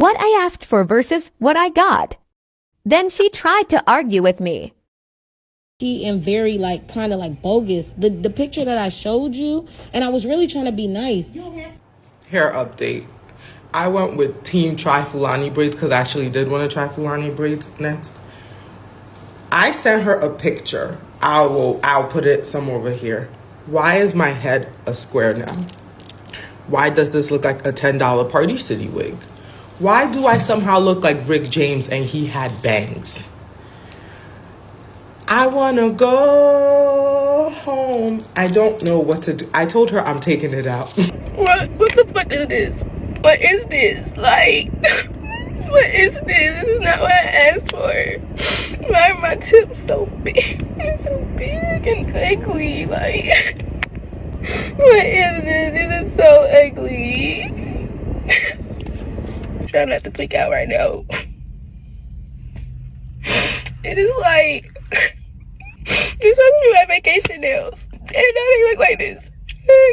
What I asked for versus what I got. Then she tried to argue with me. And very kind of bogus. The picture that I showed you, and I was really trying to be nice. Hair update. I went with Team Tri-Fulani braids because I actually did want to try Fulani braids next. I sent her a picture. I'll put it somewhere over here. Why is my head a square now? Why does this look like a $10 Party City wig? Why do I somehow look like Rick James and he had bangs? I wanna go home. I don't know what to do. I told her I'm taking it out. What the fuck is this? What is this? What is this? This is not what I asked for. Why are my tips so big? They're so big and ugly. What is this? This is so ugly. I'm trying not to tweak out right now. It is you're supposed to be my vacation nails. And now they look like this.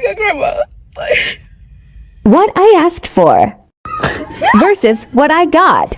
Like a grandma. What I asked for versus what I got.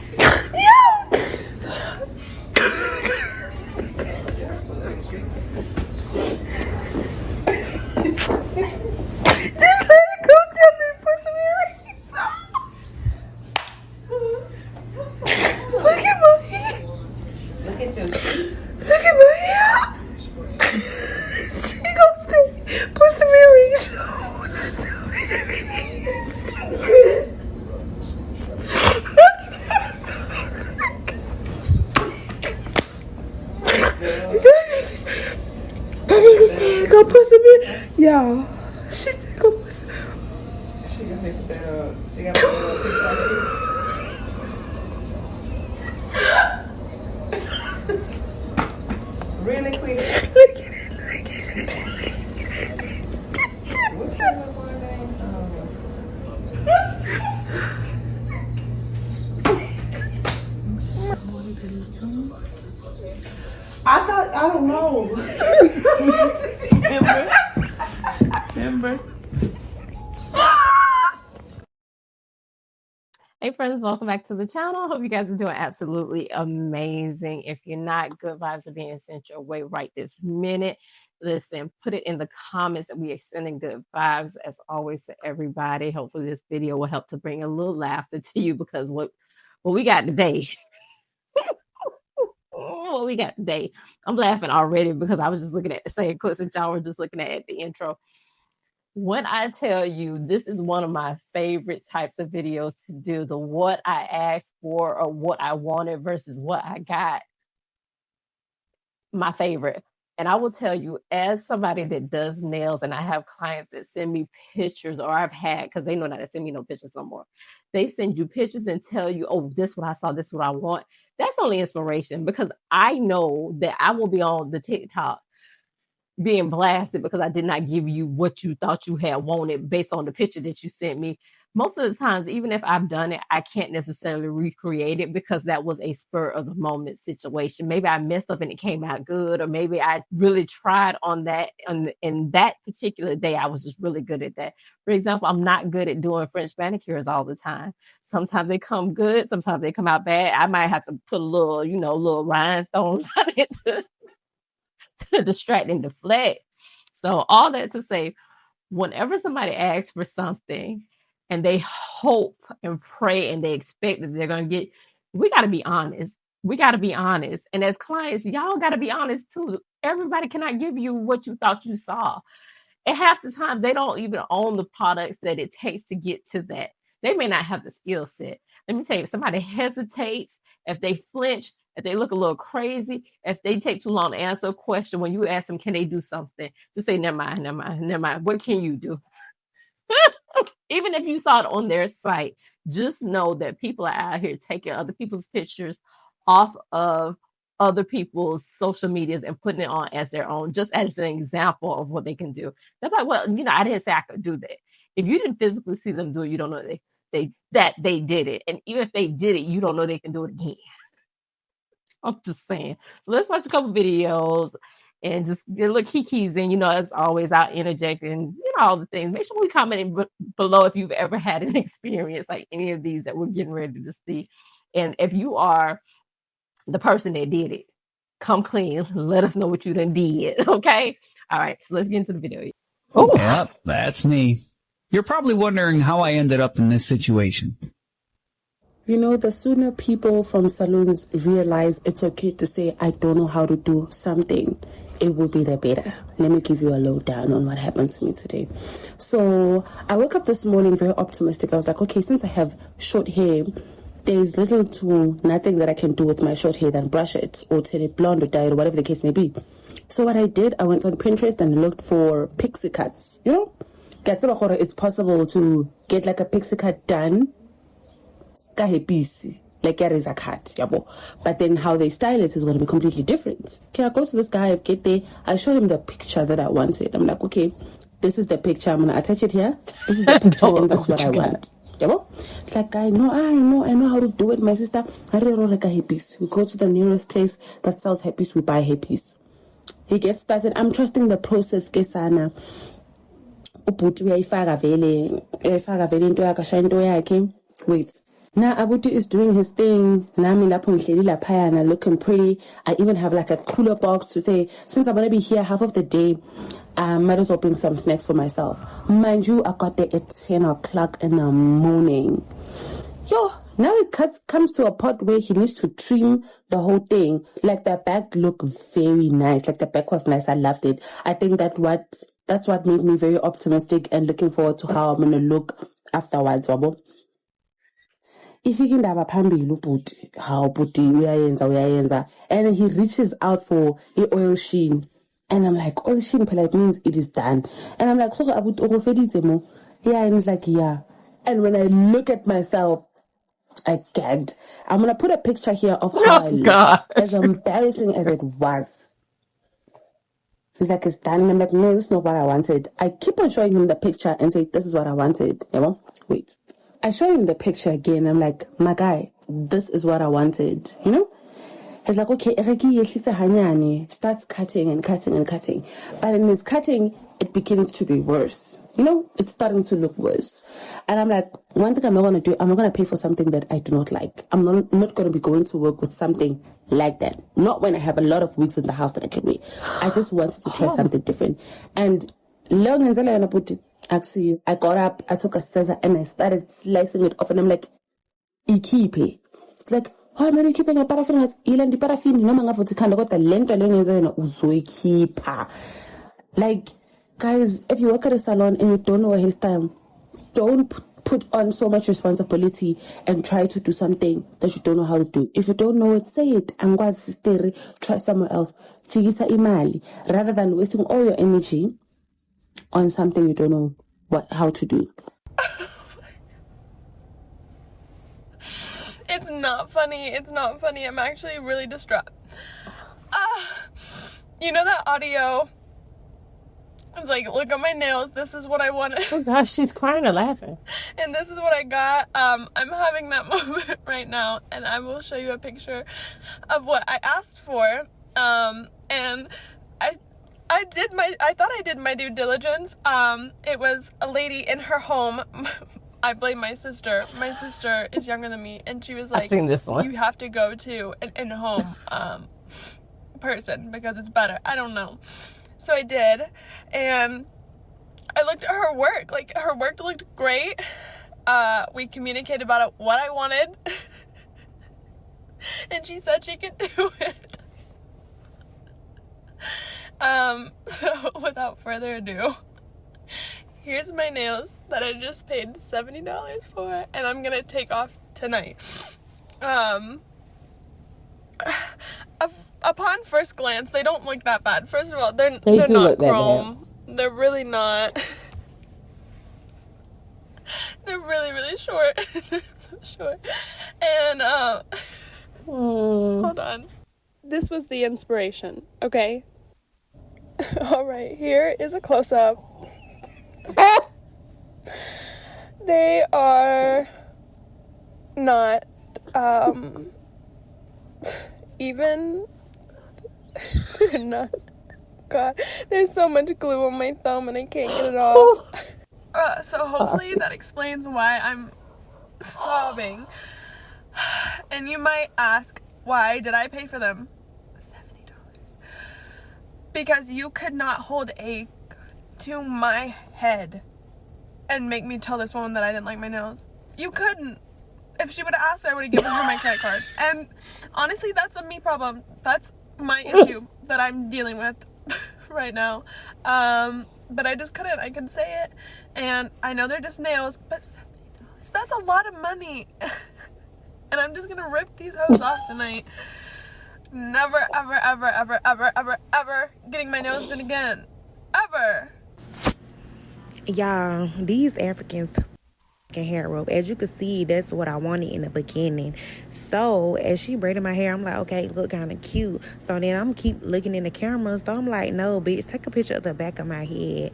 Go pussy me. Y'all. She said go pussy me. She gonna take that she got really quick. Look at it. What's that little boy name? I don't know. Remember? Hey friends, welcome back to the channel. Hope you guys are doing absolutely amazing. If you're not, good vibes are being sent your way right this minute. Listen, put it in the comments that we are sending good vibes as always to everybody. Hopefully this video will help to bring a little laughter to you because what we got today. What we got today. I'm laughing already because I was just looking at the same clips that y'all were just looking at the intro. When I tell you this is one of my favorite types of videos to do, the what I asked for or what I wanted versus what I got, my favorite. And I will tell you, as somebody that does nails and I have clients that send me pictures, or I've had, because they know not to send me no pictures no more. They send you pictures and tell you, oh, this is what I saw, this is what I want. That's only inspiration because I know that I will be on the TikTok being blasted because I did not give you what you thought you had wanted based on the picture that you sent me. Most of the times, even if I've done it, I can't necessarily recreate it because that was a spur of the moment situation. Maybe I messed up and it came out good, or maybe I really tried on that. In that particular day, I was just really good at that. For example, I'm not good at doing French manicures all the time. Sometimes they come good, sometimes they come out bad. I might have to put a little, little rhinestones on it to distract and deflect. So all that to say, whenever somebody asks for something and they hope and pray and they expect that they're going to get, we got to be honest. We got to be honest. And as clients, y'all got to be honest too. Everybody cannot give you what you thought you saw. And half the times they don't even own the products that it takes to get to that. They may not have the skill set. Let me tell you, if somebody hesitates, if they flinch, if they look a little crazy, if they take too long to answer a question, when you ask them, can they do something? Just say, never mind. What can you do? Even if you saw it on their site, just know that people are out here taking other people's pictures off of other people's social medias and putting it on as their own, just as an example of what they can do. They're like, well, I didn't say I could do that. If you didn't physically see them do it, you don't know that they did it. And even if they did it, you don't know they can do it again. I'm just saying. So let's watch a couple videos and just get little kikis. And, as always, I'll interject and, all the things. Make sure we comment below if you've ever had an experience like any of these that we're getting ready to see. And if you are the person that did it, come clean. Let us know what you done did. Okay. All right. So let's get into the video. Oh, yep, that's me. You're probably wondering how I ended up in this situation. The sooner people from salons realize it's okay to say, I don't know how to do something, it will be the better. Let me give you a lowdown on what happened to me today. So I woke up this morning very optimistic. I was like, okay, since I have short hair, there's little to nothing that I can do with my short hair than brush it or turn it blonde or dye it or whatever the case may be. So what I did, I went on Pinterest and looked for pixie cuts. It's possible to get like a pixie cut done. Like there is a cut, but then how they style it is going to be completely different. Okay, I go to this guy, get there, I show him the picture that I wanted. I'm like, okay, this is the picture, I'm going to attach it here. This is the picture, and this is what I want. It's like, I know how to do it, my sister. We go to the nearest place that sells hairpiece, we buy hairpiece. He gets started. I'm trusting the process. Kesana. Wait. Now Abuti is doing his thing. Looking pretty. I even have like a cooler box to say, since I'm gonna be here half of the day, I might as well bring some snacks for myself. Mind you, I got there at 10 o'clock in the morning. Now it comes to a part where he needs to trim the whole thing. Like the back looked very nice. Like the back was nice. I loved it. I think that's what made me very optimistic and looking forward to how I'm gonna look afterwards. If you can have a phambili how uyayenza, and he reaches out for the oil sheen, and I'm like, oil sheen it means it is done, and I'm like, yeah, and he's like, yeah, and when I look at myself, I gagged. I'm gonna put a picture here of how I look, as embarrassing as it was. He's like, it's done, and I'm like, no, this is not what I wanted. I keep on showing him the picture and say, this is what I wanted. Wait. I show him the picture again. I'm like, my guy, this is what I wanted. He's like, okay, starts cutting and cutting and cutting. But in his cutting, it begins to be worse. It's starting to look worse. And I'm like, one thing I'm not going to do, I'm not going to pay for something that I do not like. I'm not going to be going to work with something like that. Not when I have a lot of wigs in the house that I can wear. I just wanted to try something different. And I got up, I took a scissor and I started slicing it off, and I'm like, ikipe. It's like, oh, I'm keeping a paraffin. It's ilan di paraffin. No manga futhi khanda kodwa lento lengenzena uzoyikhipha. Like, guys, if you work at a salon and you don't know a hairstyle, don't put on so much responsibility and try to do something that you don't know how to do. If you don't know it, say it. Angwazi sisteri, try somewhere else. Chigisa imali, rather than wasting all your energy on something you don't know how to do. It's not funny. It's not funny. I'm actually really distraught. That audio? It's like, look at my nails. This is what I wanted. Oh gosh, she's crying or laughing. And this is what I got. I'm having that moment right now, and I will show you a picture of what I asked for. And I thought I did my due diligence. It was a lady in her home. I blame my sister. My sister is younger than me, and she was like, I've seen this one. You have to go to an in-home person because it's better. I don't know. So I did, and I looked at her work. Like, her work looked great. We communicated about what I wanted, and she said she could do it. So without further ado, here's my nails that I just paid $70 for, and I'm gonna take off tonight. Upon first glance, they don't look that bad. First of all, they're not chrome. They're really not. They're really, really short. They're so short. And hold on. This was the inspiration, okay? All right, here is a close-up. They are not even. They're not. God, there's so much glue on my thumb and I can't get it off. So hopefully that explains why I'm sobbing. And you might ask, why did I pay for them? $70. Because you could not hold a gun to my head and make me tell this woman that I didn't like my nails. You couldn't. If she would have asked, I would have given her my credit card. And honestly, that's a me problem. That's my issue that I'm dealing with right now. But I just couldn't. I could say it. And I know they're just nails, but $70, that's a lot of money. And I'm just gonna rip these hoes off tonight. Never, ever, ever, ever, ever, ever, ever getting my nails done again. Ever. Y'all, these Africans hair rope. As you can see, that's what I wanted in the beginning. So as she braided my hair, I'm like, okay, look kind of cute. So then I'm keep looking in the camera. So I'm like, no, bitch, take a picture of the back of my head.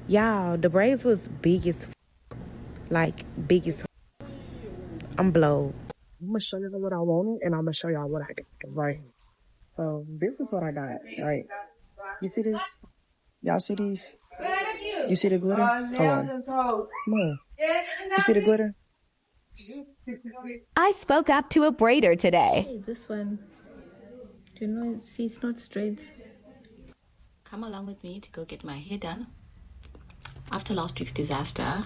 Y'all, the braids was big as like big as I'm blowed. I'm gonna show y'all what I wanted, and I'm gonna show y'all what I got right here. So this is what I got, right? You see this? Y'all see these? You see the glitter? Hold on. Come on. You see the glitter? I spoke up to a braider today. Hey, this one. Do you know, see, it's not straight. Come along with me to go get my hair done. After last week's disaster,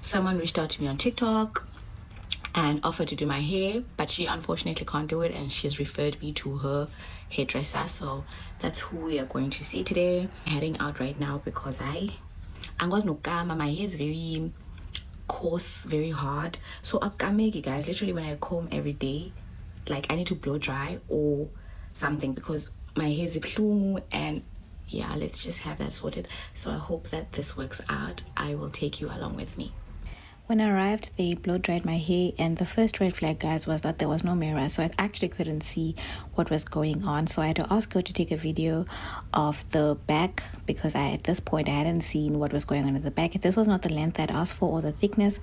someone reached out to me on TikTok and offered to do my hair, but she unfortunately can't do it, and she's referred me to her hairdresser. So that's who we are going to see today. I'm heading out right now because my hair is very coarse, very hard. So I make it, guys. Literally, when I comb every day, like I need to blow dry or something because my hair is plumb. And yeah, let's just have that sorted. So I hope that this works out. I will take you along with me. When I arrived, they blow dried my hair, and the first red flag, guys, was that there was no mirror, so I actually couldn't see what was going on. So I had to ask her to take a video of the back because at this point I hadn't seen what was going on at the back. This was not the length I'd asked for or the thickness,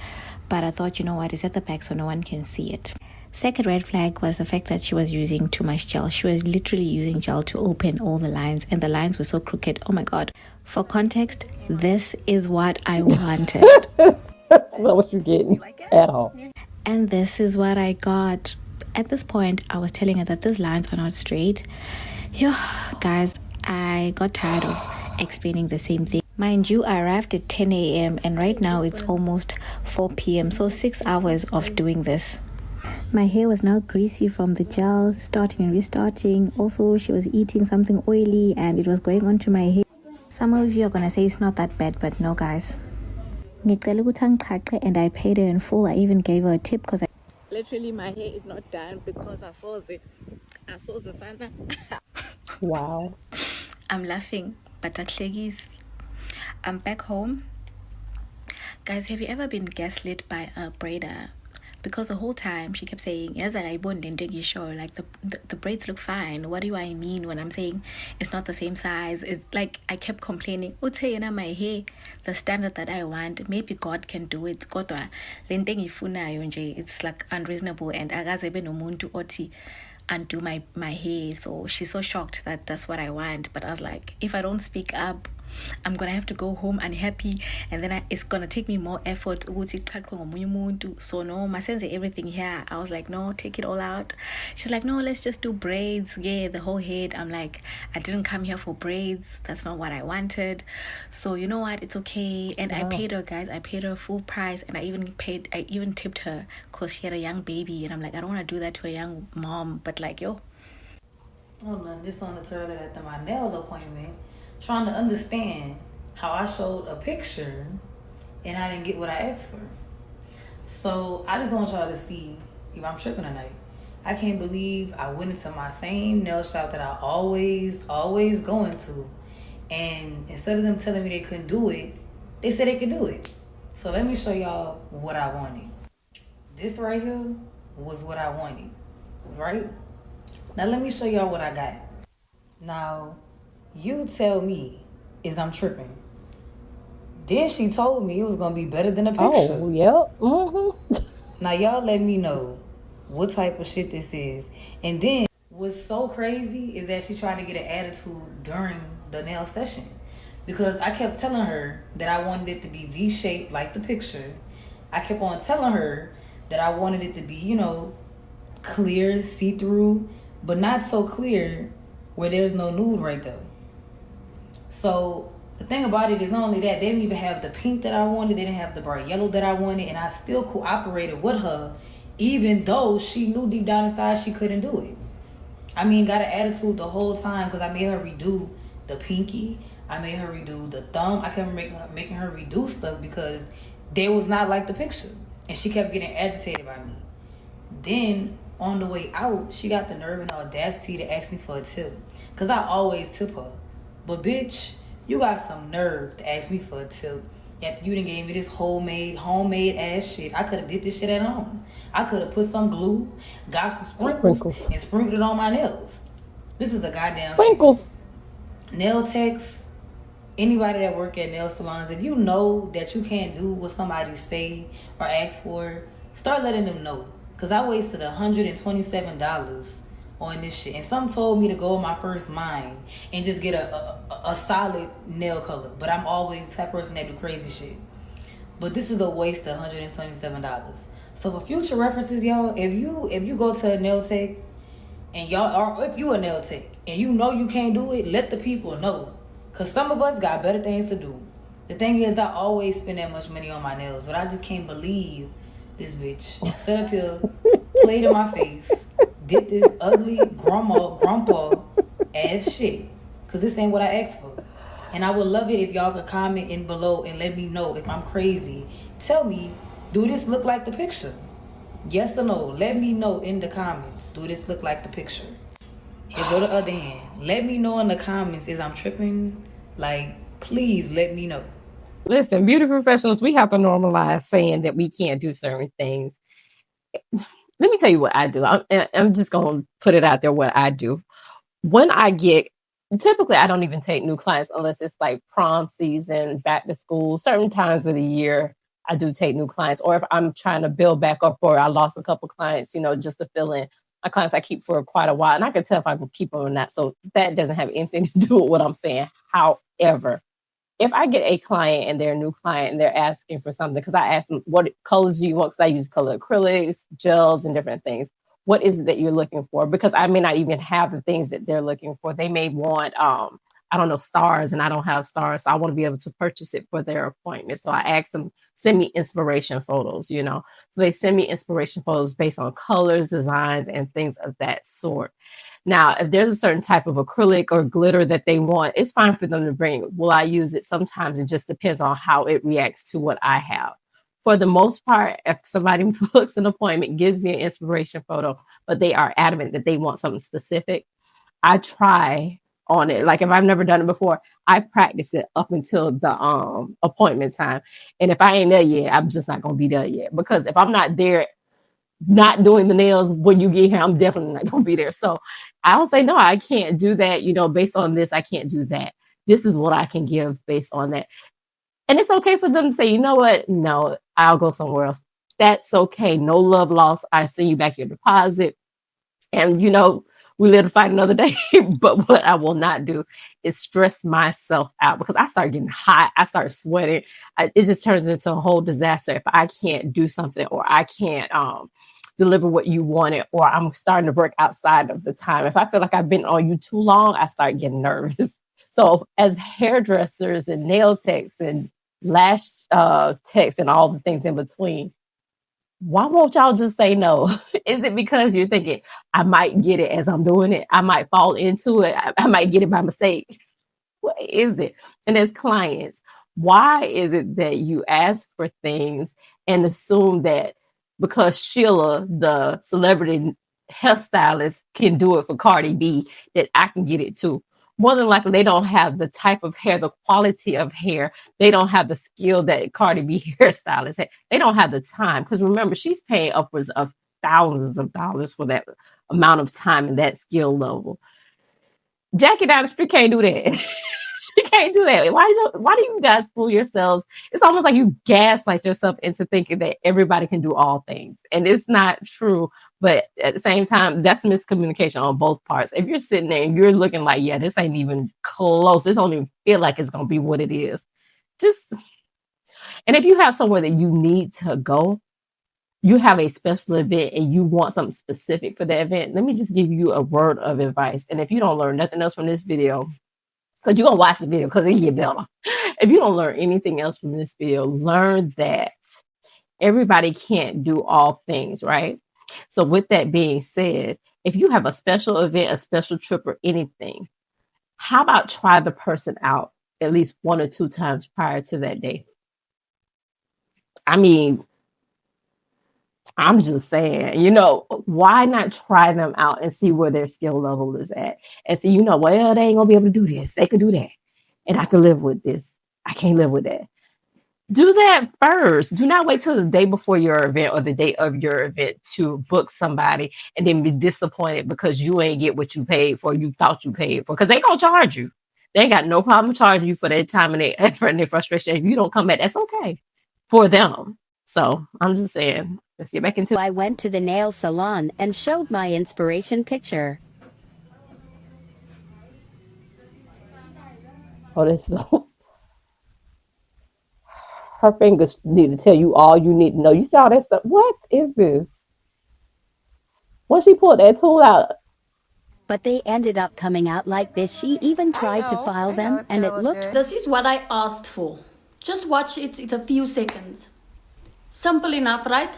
but I thought, you know what, it's at the back so no one can see it. Second red flag was the fact that she was using too much gel. She was literally using gel to open all the lines, and the lines were so crooked. Oh my god. For context, this is what I wanted. That's not what you're getting at all. And this is what I got. At this point, I was telling her that these lines are not straight. Guys, I got tired of explaining the same thing. Mind you, I arrived at 10 a.m. and right now it's almost 4 p.m. So 6 hours of doing this. My hair was now greasy from the gel, starting and restarting. Also, she was eating something oily and it was going onto my hair. Some of you are going to say it's not that bad, but no, guys. And I paid her in full. I even gave her a tip because literally my hair is not done because I saw the sun. Wow. I'm laughing, but I'm back home. Guys, have you ever been gaslit by a braider? Because the whole time she kept saying, yes, like the braids look fine. What do I mean when I'm saying it's not the same size? It, like I kept complaining, my hair, the standard that I want, maybe God can do it. It's like unreasonable, and undo my hair. So she's so shocked that that's what I want. But I was like, if I don't speak up, I'm gonna have to go home unhappy, and then it's gonna take me more effort. So no, my sense of everything here. I was like, no, take it all out. She's like, no, let's just do braids. Yeah, the whole head. I'm like, I didn't come here for braids. That's not what I wanted. So you know what? It's okay. And I paid her, guys. I paid her full price, and I even tipped her because she had a young baby, and I'm like, I don't want to do that to a young mom, but like, yo. Oh no, just on the toilet at my nail appointment, trying to understand how I showed a picture and I didn't get what I asked for. So I just want y'all to see if I'm tripping tonight. I can't believe I went into my same nail shop that I always go into, and instead of them telling me they couldn't do it, they said they could do it. So let me show y'all what I wanted. This right here was what I wanted, right? Now let me show y'all what I got. Now, you tell me is I'm tripping. Then she told me it was gonna be better than a picture. Oh, yep. Mm-hmm. Now y'all let me know what type of shit this is. And then what's so crazy is that she tried to get an attitude during the nail session, because I kept telling her that I wanted it to be V-shaped like the picture. I kept on telling her that I wanted it to be, you know, clear, see-through, but not so clear where there's no nude right there. So the thing about it is, not only that, they didn't even have the pink that I wanted, they didn't have the bright yellow that I wanted, and I still cooperated with her, even though she knew deep down inside she couldn't do it. I mean, got an attitude the whole time because I made her redo the pinky. I made her redo the thumb. I kept making her redo stuff because they was not like the picture. And she kept getting agitated by me. Then, on the way out, she got the nerve and audacity to ask me for a tip. Because I always tip her. But bitch, you got some nerve to ask me for a tip after you done gave me this homemade ass shit. I could have did this shit at home. I could have put some glue, got some sprinkles, and sprinkled it on my nails. This is a goddamn sprinkles. Nail techs, anybody that work at nail salons, if you know that you can't do what somebody say or ask for, start letting them know. Because I wasted $127 on this shit. And some told me to go with my first mind and just get a solid nail color. But I'm always the type of person that do crazy shit. But this is a waste of $127. So for future references, y'all, if you go to a nail tech and y'all, or if you a nail tech and you know you can't do it, let the people know. Because some of us got better things to do. The thing is, I always spend that much money on my nails, but I just can't believe this bitch sat up here, played in my face, did this ugly grandpa ass shit. Because this ain't what I asked for. And I would love it if y'all could comment in below and let me know if I'm crazy. Tell me, do this look like the picture? Yes or no? Let me know in the comments. Do this look like the picture? If on the other hand, let me know in the comments, is I'm tripping? Like, please let me know. Listen, beauty professionals, we have to normalize saying that we can't do certain things. Let me tell you what I do. I'm just going to put it out there what I do. When I get, typically I don't even take new clients unless it's like prom season, back to school, certain times of the year. I do take new clients, or if I'm trying to build back up, or I lost a couple clients, you know, just to fill in. My clients I keep for quite a while, and I can tell if I can keep them or not. So that doesn't have anything to do with what I'm saying. However, if I get a client and they're a new client and they're asking for something, because I ask them, what colors do you want? Because I use color acrylics, gels, and different things. What is it that you're looking for? Because I may not even have the things that they're looking for. They may want, I don't know, stars, and I don't have stars. So I want to be able to purchase it for their appointment. So I ask them, send me inspiration photos, you know. So they send me inspiration photos based on colors, designs, and things of that sort. Now, if there's a certain type of acrylic or glitter that they want, it's fine for them to bring. Will I use it? Sometimes it just depends on how it reacts to what I have. For the most part, if somebody books an appointment, gives me an inspiration photo, but they are adamant that they want something specific, I try on it. Like if I've never done it before, I practice it up until the appointment time. And if I ain't there yet, I'm just not going to be there yet. Because if I'm not there, not doing the nails when you get here, I'm definitely not going to be there. So I don't say, no, I can't do that. You know, based on this, I can't do that. This is what I can give based on that. And it's okay for them to say, you know what? No, I'll go somewhere else. That's okay. No love lost. I send you back your deposit. And, you know, we live to fight another day. But what I will not do is stress myself out, because I start getting hot. I start sweating. It just turns into a whole disaster if I can't do something, or I can't deliver what you wanted, or I'm starting to work outside of the time. If I feel like I've been on you too long, I start getting nervous. So as hairdressers and nail techs and lash techs and all the things in between, why won't y'all just say no? Is it because you're thinking, I might get it as I'm doing it? I might fall into it. I might get it by mistake. What is it? And as clients, why is it that you ask for things and assume that because Sheila, the celebrity hairstylist, can do it for Cardi B, that I can get it too? More than likely, they don't have the type of hair, the quality of hair. They don't have the skill that Cardi B hairstylist had. They don't have the time. Because remember, she's paying upwards of thousands of dollars for that amount of time and that skill level. Jackie down the street can't do that. She can't do that. Why do you guys fool yourselves? It's almost like you gaslight yourself into thinking that everybody can do all things. And it's not true. But at the same time, that's miscommunication on both parts. If you're sitting there and you're looking like, yeah, this ain't even close. It don't even feel like it's going to be what it is. And if you have somewhere that you need to go, you have a special event and you want something specific for the event, let me just give you a word of advice. And if you don't learn nothing else from this video, because you're going to watch the video because it get better. If you don't learn anything else from this video, learn that everybody can't do all things, right? So with that being said, if you have a special event, a special trip or anything, how about try the person out at least 1 or 2 times prior to that day? I mean, I'm just saying, why not try them out and see where their skill level is at and see, well, they ain't gonna be able to do this. They can do that. And I can live with this. I can't live with that. Do that first. Do not wait till the day before your event or the day of your event to book somebody and then be disappointed because you ain't get what you paid for, you thought you paid for, because they gonna charge you. They ain't got no problem charging you for their time and their effort and their frustration. If you don't come back, that's okay for them. So I'm just saying, let's get back into. I went to the nail salon and showed my inspiration picture. Oh, this is her fingers need to tell you all you need to know. You see all that stuff? What is this? When she pulled that tool out. But they ended up coming out like this. She even tried to file them and it looked... This is what I asked for. Just watch it. It's a few seconds. Simple enough, right?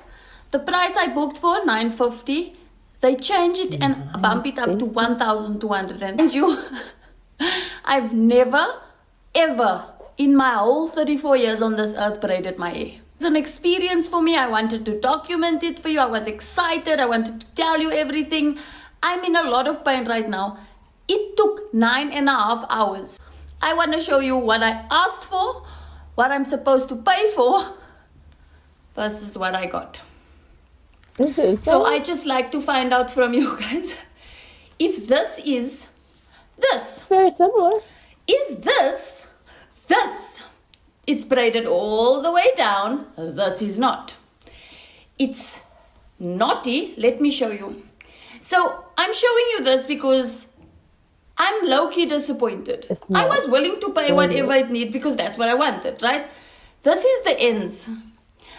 The price I booked for, $950. They change it and bump it up to $1,200. And I've never, ever, in my whole 34 years on this earth, braided my hair. It's an experience for me. I wanted to document it for you. I was excited. I wanted to tell you everything. I'm in a lot of pain right now. It took 9.5 hours. I want to show you what I asked for, what I'm supposed to pay for, versus what I got. So I just like to find out from you guys if this is this. It's very similar. Is this? It's braided all the way down. This is not. It's naughty. Let me show you. So I'm showing you this because I'm low-key disappointed. I was willing to pay whatever it needs because that's what I wanted, right? This is the ends.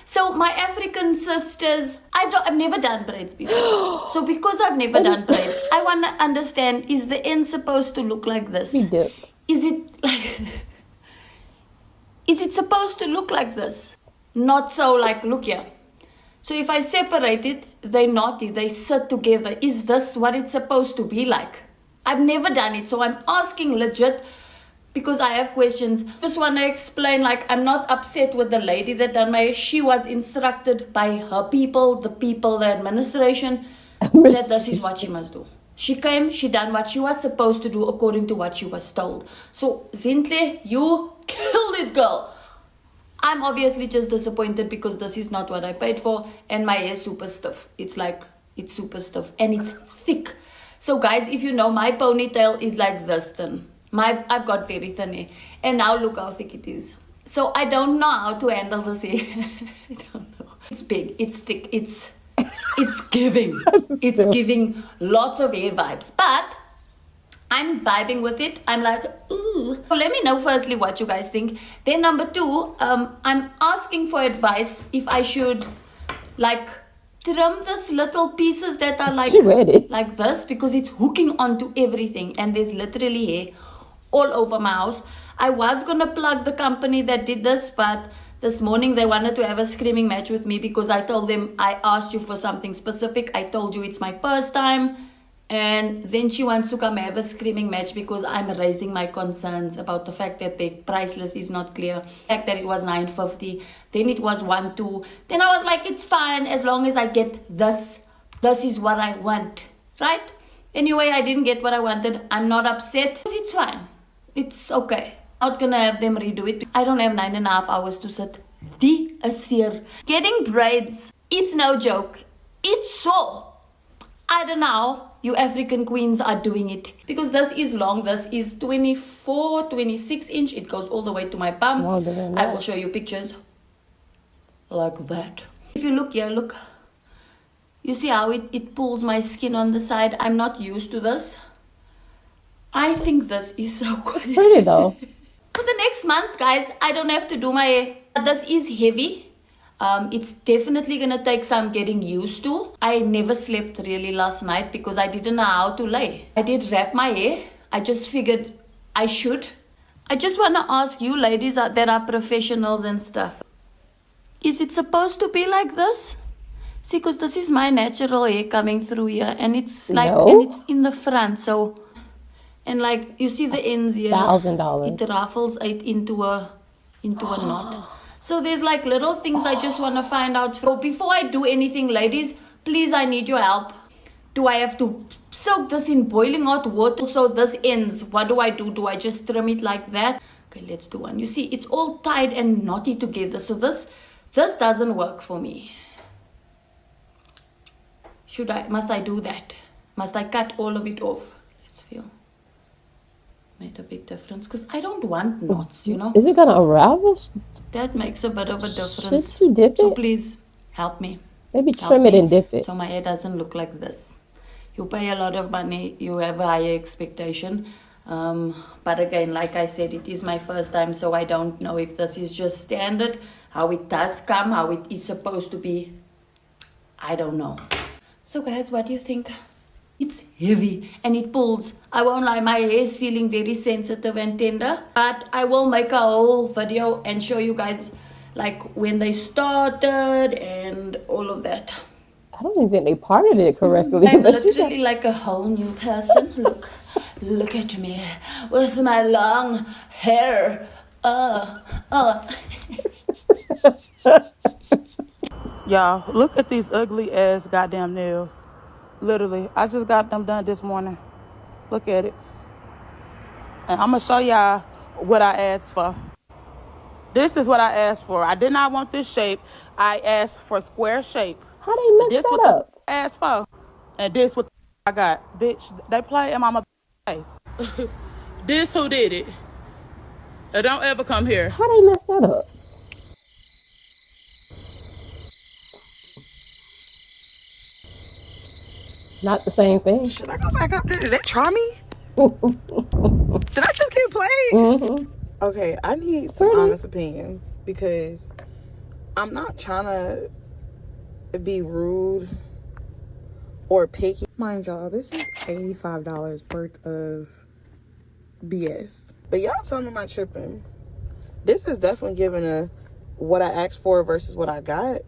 So my African sisters, I've never done braids before. So because I've never done braids, I want to understand, is the end supposed to look like this? Is it supposed to look like this? Not so like, look here. So if I separate it, they're naughty, they sit together. Is this what it's supposed to be like? I've never done it, so I'm asking legit because I have questions. Just want to explain, I'm not upset with the lady that done my hair. She was instructed by her people, the administration, that this is what she must do. She came, she done what she was supposed to do according to what she was told. So, Zintle, you killed it, girl. I'm obviously just disappointed because this is not what I paid for and my hair is super stiff. It's super stiff and it's thick. So guys, if you know, my ponytail is like this thin. I've got very thin hair. And now look how thick it is. So I don't know how to handle this hair. I don't know. It's big, it's thick, it's giving. It's giving lots of hair vibes. But I'm vibing with it. I'm like, ooh. So let me know firstly what you guys think. Then number 2, I'm asking for advice if I should trim this little pieces that are like this because it's hooking onto everything and there's literally hair all over my house. I was gonna plug the company that did this, but this morning they wanted to have a screaming match with me because I told them I asked you for something specific. I told you it's my first time. And then she wants to come have a screaming match because I'm raising my concerns about the fact that the price list is not clear. The fact that it was $950, then it was $1,200. Then I was like, it's fine as long as I get this. This is what I want, right? Anyway, I didn't get what I wanted. I'm not upset. It's fine. It's okay. Not gonna have them redo it. I don't have 9.5 hours to sit. Getting braids, it's no joke. It's so. I don't know how you African queens are doing it. Because this is long. This is 24, 26 inch. It goes all the way to my bum. Longer than I that. will show you pictures like that. If you look here, look. You see how it pulls my skin on the side? I'm not used to this. I think this is so good. Pretty though. For the next month, guys, I don't have to do my hair. This is heavy. It's definitely gonna take some getting used to. I never slept really last night because I didn't know how to lay. I did wrap my hair. I just figured I should. I just wanna ask you ladies that are professionals and stuff. Is it supposed to be like this? See, because this is my natural hair coming through here, and it's like, No. and it's in the front, so, and like, you see the ends here. $1,000. It ruffles it into a knot. So there's like little things I just want to find out. So before I do anything, ladies, please, I need your help. Do I have to soak this in boiling hot water so this ends? What do I do? Do I just trim it like that? Okay, let's do one. You see, it's all tied and knotty together. So this doesn't work for me. Must I do that? Must I cut all of it off? Let's feel. Made a big difference because I don't want knots, you know. Is it gonna unravel? That makes a bit of a difference. Should you dip So it? please help me. Maybe Help trim it me and dip it. so my hair doesn't look like this. You pay a lot of money, you have a higher expectation. But again, like I said, it is my first time, so I don't know if this is just standard, how it does come, how it is supposed to be. I don't know. So guys, what do you think? It's heavy and it pulls. I won't lie, my hair is feeling very sensitive and tender. But I will make a whole video and show you guys like when they started and all of that. I don't even think they parted it correctly. I'm but she literally like a whole new person. Look at me with my long hair. Y'all, look at these ugly ass goddamn nails. Literally, I just got them done this morning. Look at it. And I'm gonna show y'all what I asked for. This is what I asked for. I did not want this shape. I asked for square shape. How they messed This that what up? I asked for. And this what I got. Bitch, they play in my face. This who did it. Don't ever come here. How they messed that up? Not the same thing. Should I go back up there? Did they try me? Did I just get played? Mm-hmm. Okay, I need some honest opinions because I'm not trying to be rude or picky. Mind y'all, this is $85 worth of BS. But y'all tell me am I tripping? This is definitely giving a what I asked for versus what I got.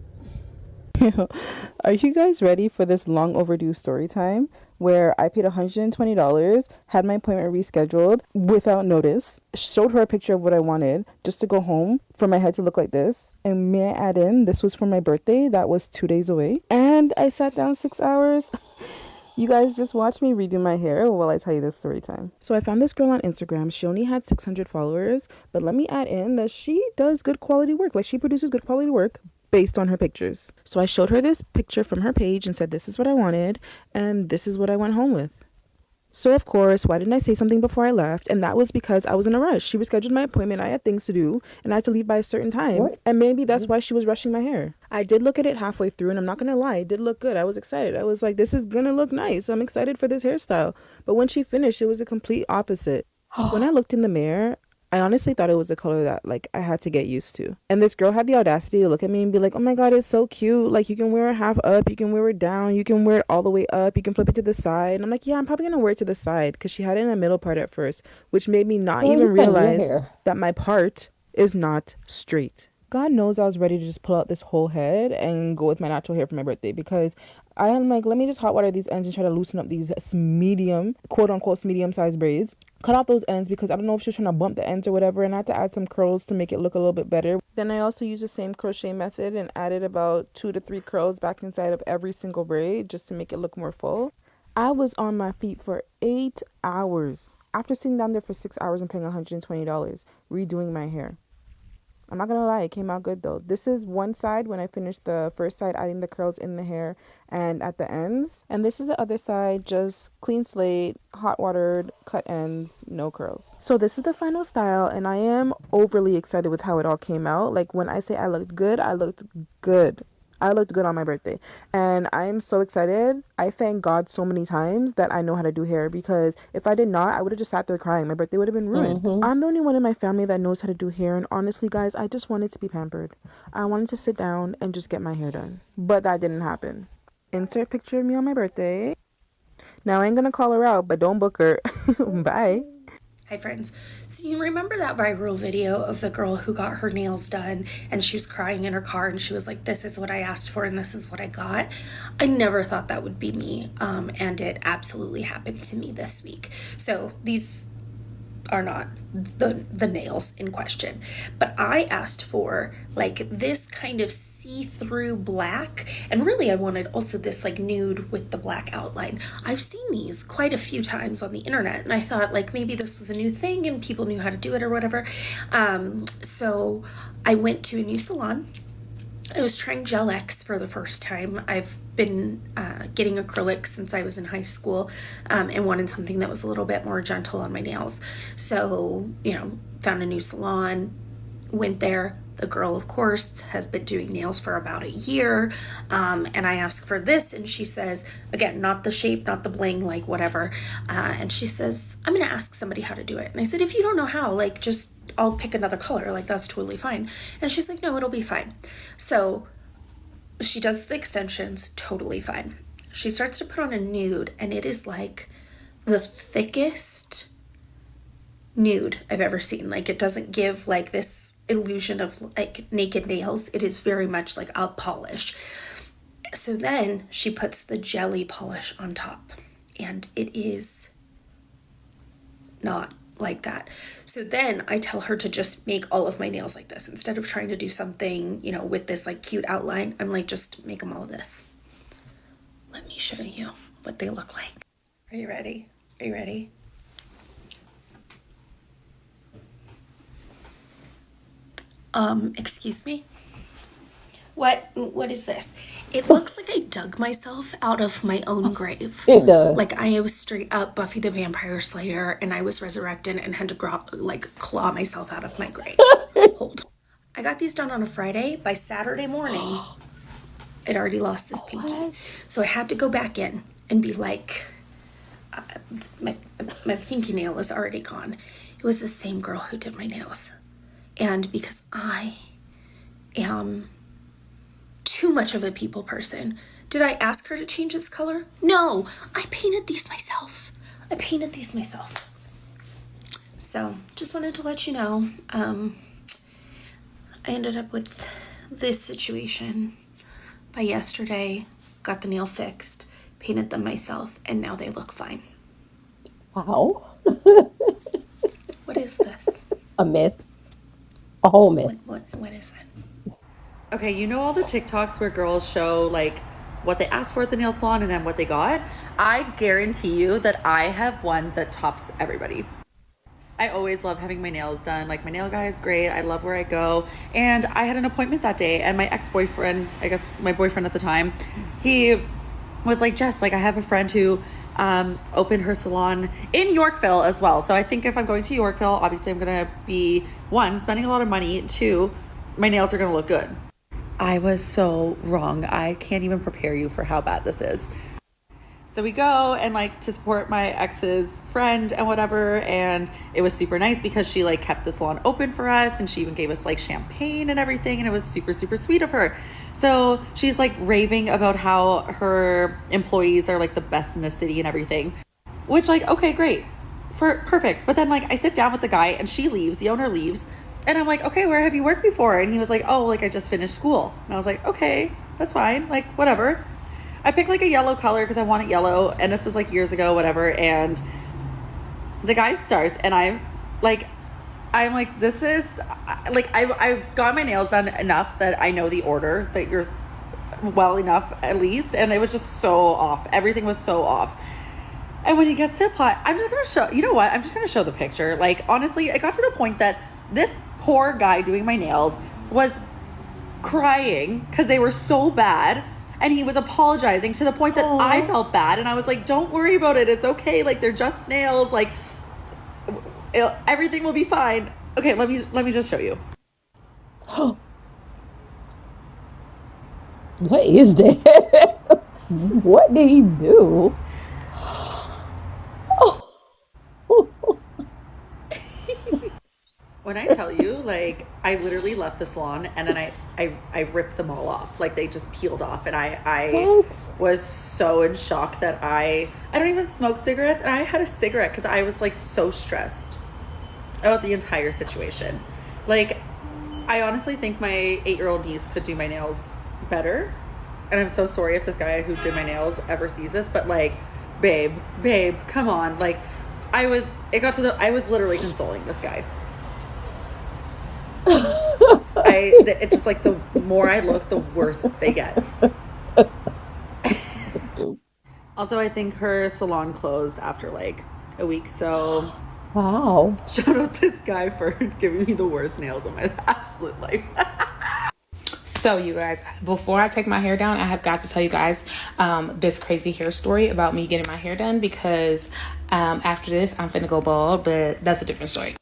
Are you guys ready for this long overdue story time where I paid $120, had my appointment rescheduled without notice, showed her a picture of what I wanted just to go home for my head to look like this, and may I add in, this was for my birthday that was 2 days away, and I sat down 6 hours. You guys just watch me redo my hair while I tell you this story time. So I found this girl on Instagram. She only had 600 followers, but let me add in that she does good quality work. Like, she produces good quality work based on her pictures. So I showed her this picture from her page and said, this is what I wanted, and this is what I went home with. So of course, why didn't I say something before I left? And that was because I was in a rush. She rescheduled my appointment. I had things to do and I had to leave by a certain time. What? And maybe that's why she was rushing my hair. I did look at it halfway through, and I'm not going to lie, it did look good. I was excited. I was like, this is going to look nice. I'm excited for this hairstyle. But when she finished, it was a complete opposite. When I looked in the mirror, I honestly thought it was a color that, like, I had to get used to. And this girl had the audacity to look at me and be like, oh my god, it's so cute. Like, you can wear it half up, you can wear it down, you can wear it all the way up, you can flip it to the side. And I'm like, yeah, I'm probably gonna wear it to the side, because she had it in the middle part at first, which made me not even realize that my part is not straight. God knows I was ready to just pull out this whole head and go with my natural hair for my birthday, because I am like, let me just hot water these ends and try to loosen up these medium, quote unquote, medium sized braids. Cut off those ends because I don't know if she was trying to bump the ends or whatever, and I had to add some curls to make it look a little bit better. Then I also used the same crochet method and added about 2 to 3 curls back inside of every single braid just to make it look more full. I was on my feet for 8 hours after sitting down there for 6 hours and paying $120 redoing my hair. I'm not gonna lie, it came out good though. This is one side when I finished the first side, adding the curls in the hair and at the ends. And this is the other side, just clean slate, hot watered, cut ends, no curls. So this is the final style, and I am overly excited with how it all came out. Like when I say I looked good, I looked good. I looked good on my birthday, and I'm so excited. I thank God so many times that I know how to do hair, because if I did not, I would have just sat there crying. My birthday would have been ruined. I'm the only one in my family that knows how to do hair, and honestly, guys, I just wanted to be pampered. I wanted to sit down and just get my hair done, but that didn't happen. Insert picture of me on my birthday. Now I ain't gonna call her out, but don't book her. Bye. Hi friends. So you remember that viral video of the girl who got her nails done and she was crying in her car and she was like, this is what I asked for and this is what I got? I never thought that would be me, and it absolutely happened to me this week. So these are not the nails in question, but I asked for like this kind of see-through black, and really I wanted also this like nude with the black outline. I've seen these quite a few times on the internet, and I thought like maybe this was a new thing and people knew how to do it or whatever. So I went to a new salon. I was trying Gel X for the first time. I've been getting acrylic since I was in high school, and wanted something that was a little bit more gentle on my nails. So, found a new salon, went there. The girl, of course, has been doing nails for about a year, and I asked for this, and she says, again, not the shape, not the bling, like whatever, and she says, I'm going to ask somebody how to do it. And I said, if you don't know how, like, just I'll pick another color, like that's totally fine. And she's like, no, it'll be fine. So she does the extensions, totally fine. She starts to put on a nude, and it is like the thickest nude I've ever seen. Like it doesn't give like this illusion of like naked nails. It is very much like a polish. So then she puts the jelly polish on top, and it is not like that. So then I tell her to just make all of my nails like this. Instead of trying to do something, with this like cute outline, I'm like, just make them all this. Let me show you what they look like. Are you ready? Are you ready? Excuse me? What is this? It looks like I dug myself out of my own grave. It does. Like I was straight up Buffy the Vampire Slayer, and I was resurrected and had to claw myself out of my grave. Hold. I got these done on a Friday. By Saturday morning, I'd already lost this pinky. So I had to go back in and be like, my pinky nail is already gone. It was the same girl who did my nails. And because I am too much of a people person, did I ask her to change its color? No, I painted these myself. So just wanted to let you know, I ended up with this situation by yesterday, got the nail fixed, painted them myself, and now they look fine. Wow. What is this? A mess. A whole mess. What is it? Okay, you know all the TikToks where girls show like what they asked for at the nail salon and then what they got? I guarantee you that I have one that tops everybody. I always love having my nails done. Like my nail guy is great. I love where I go. And I had an appointment that day, and my ex-boyfriend, I guess my boyfriend at the time, he was like, Jess, like I have a friend who opened her salon in Yorkville as well. So I think if I'm going to Yorkville, obviously I'm going to be, one, spending a lot of money. Two, my nails are going to look good. I was so wrong. I can't even prepare you for how bad this is. So we go and like to support my ex's friend and whatever. And it was super nice because she like kept the salon open for us, and she even gave us like champagne and everything. And it was super, super sweet of her. So she's like raving about how her employees are like the best in the city and everything, which like, okay, great, perfect. But then like I sit down with the guy and she leaves, the owner leaves. And I'm like, okay, where have you worked before? And he was like, oh, like I just finished school. And I was like, okay, that's fine. Like whatever. I picked like a yellow color because I want it yellow. And this is like years ago, whatever. And the guy starts, and I'm like, this is like, I've got my nails done enough that I know the order that you're well enough at least. And it was just so off. Everything was so off. And when he gets to apply, I'm just going to show, you know what? I'm just going to show the picture. Like, honestly, it got to the point that This poor guy doing my nails was crying because they were so bad, and he was apologizing to the point that I felt bad, and I was like, don't worry about it, it's okay, like they're just nails, like everything will be fine. Okay, let me just show you. What is that? What did he do? When I tell you, like, I literally left the salon and then I ripped them all off. Like, they just peeled off, and I was so in shock that I don't even smoke cigarettes, and I had a cigarette because I was like so stressed about the entire situation. Like, I honestly think my 8-year-old niece could do my nails better, and I'm so sorry if this guy who did my nails ever sees this, but like, babe, come on. Like, I was literally consoling this guy. It's just like, the more I look, the worse they get. Also, I think her salon closed after like a week, so wow. Shout out this guy for giving me the worst nails of my absolute life. So you guys, before I take my hair down, I have got to tell you guys this crazy hair story about me getting my hair done, because after this I'm finna go bald, but that's a different story.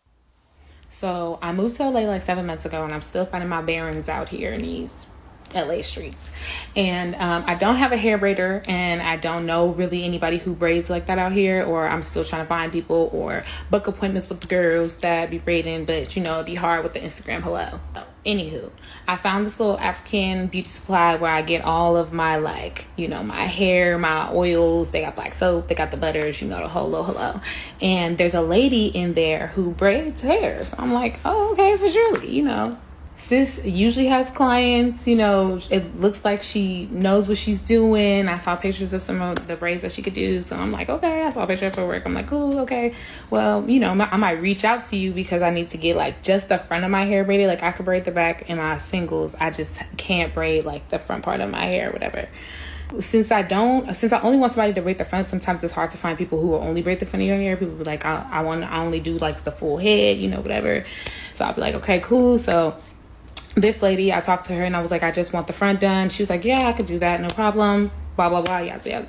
So I moved to LA like 7 months ago, and I'm still finding my bearings out here in these LA streets. And I don't have a hair braider, and I don't know really anybody who braids like that out here, or I'm still trying to find people or book appointments with the girls that be braiding, but you know, it'd be hard with the Instagram hello. So, anywho, I found this little African beauty supply where I get all of my, like, you know, my hair, my oils. They got black soap, they got the butters, you know, the whole little hello. And there's a lady in there who braids hair. So I'm like, oh, okay, for sure, you know. Sis usually has clients, you know, it looks like she knows what she's doing. I saw pictures of some of the braids that she could do. So I'm like, okay, I saw a picture of her work. I'm like, cool, okay. Well, you know, I might reach out to you because I need to get like just the front of my hair braided. Like, I could braid the back in my singles. I just can't braid like the front part of my hair or whatever. Since I only want somebody to braid the front, sometimes it's hard to find people who will only braid the front of your hair. People be like, I only do like the full head, you know, whatever. So I'll be like, okay, cool. So this lady, I talked to her and I was like, I just want the front done. She was like, yeah, I could do that, no problem, blah, blah, blah, yeah. So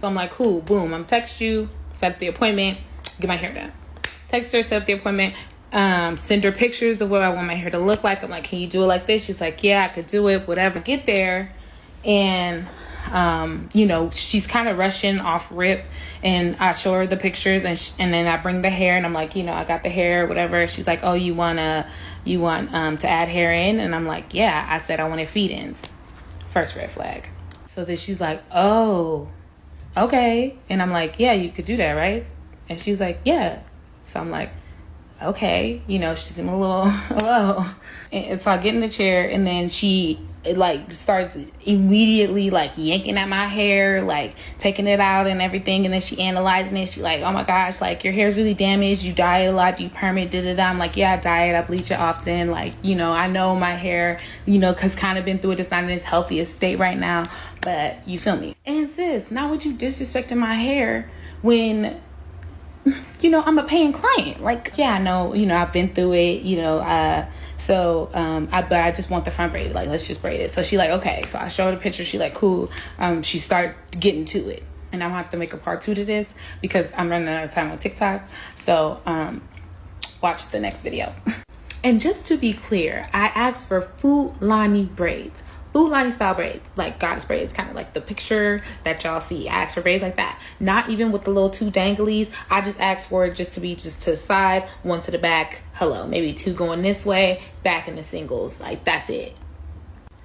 I'm like, cool, boom, I'm text you, set up the appointment, get my hair done. Text her, set up the appointment, send her pictures of what I want my hair to look like. I'm like, can you do it like this? She's like, yeah, I could do it, whatever. Get there, and you know, she's kind of rushing off rip, and I show her the pictures, and then I bring the hair, and I'm like, you know, I got the hair, whatever. She's like, oh, you want to add hair in? And I'm like, yeah. I said I wanted feed-ins. First red flag. So then she's like, oh, okay. And I'm like, yeah, you could do that, right? And she's like, yeah. So I'm like, okay, you know, she's in a little hello. And so I get in the chair, and then she like starts immediately like yanking at my hair, like taking it out and everything. And then she analyzing it. She like, oh my gosh, like, your hair's really damaged. You dye it a lot. Do you perm it? I'm like, yeah, I dye it. I bleach it often. Like, you know, I know my hair, you know, cause kind of been through it. It's not in its healthiest state right now, but you feel me? And sis, now would you disrespecting my hair when, you know, I'm a paying client? Like, yeah, I know, you know, I've been through it, you know, but I just want the front braid. Like, let's just braid it. So she like, okay. So I show her the picture. She like, cool. She start getting to it. And I'm gonna have to make a part 2 to this because I'm running out of time on TikTok. So watch the next video. And just to be clear, I asked for Fulani braids. Fulani style braids, like goddess braids, kind of like the picture that y'all see. I asked for braids like that, not even with the little 2 danglies. I just asked for it just to be just to the side, 1 to the back, hello, maybe 2 going this way, back in the singles, like that's it.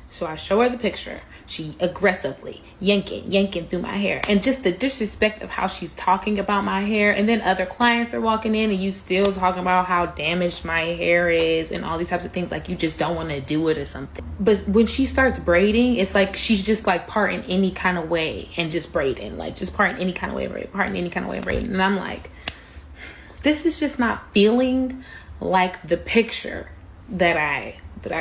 So I show her the picture. She aggressively yanking through my hair, and just the disrespect of how she's talking about my hair. And then other clients are walking in, and you still talking about how damaged my hair is and all these types of things, like you just don't want to do it or something. But when she starts braiding, it's like she's just like parting any kind of way and just braiding, like just parting any kind of way, parting any kind of way, braiding. And I'm like, this is just not feeling like the picture that I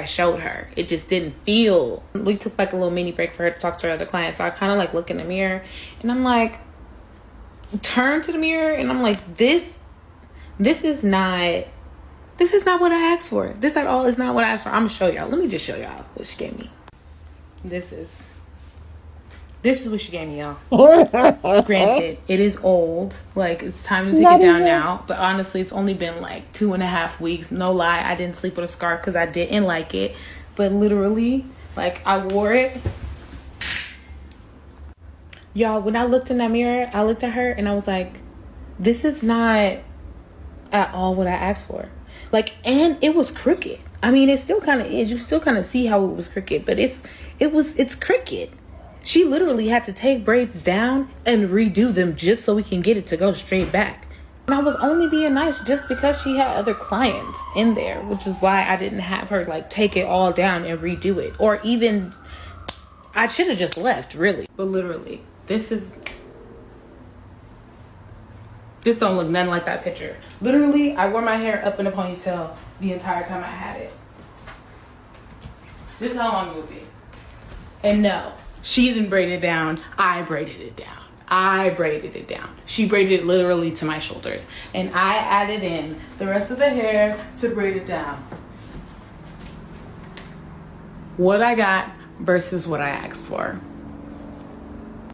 showed her. It just didn't feel. We took like a little mini break for her to talk to her other clients. So I kind of like look in the mirror, and I'm like, turn to the mirror, and I'm like, this is not This is not what I asked for. This at all is not what I asked for. I'm gonna show y'all. Let me just show y'all what she gave me. This is what she gave me, y'all. Granted, it is old. Like, it's time to take it down now. But honestly, it's only been like 2.5 weeks. No lie, I didn't sleep with a scarf because I didn't like it. But literally, like, I wore it. Y'all, when I looked in that mirror, I looked at her and I was like, this is not at all what I asked for. Like, and it was crooked. I mean, it still kind of is. You still kind of see how it was crooked, but it's crooked. She literally had to take braids down and redo them just so we can get it to go straight back. And I was only being nice just because she had other clients in there, which is why I didn't have her like take it all down and redo it. Or even, I should have just left, really. But literally, this don't look nothing like that picture. Literally, I wore my hair up in a ponytail the entire time I had it. This is how long it would be. And no, she didn't braid it down. I braided it down. She braided it literally to my shoulders. And I added in the rest of the hair to braid it down. What I got versus what I asked for.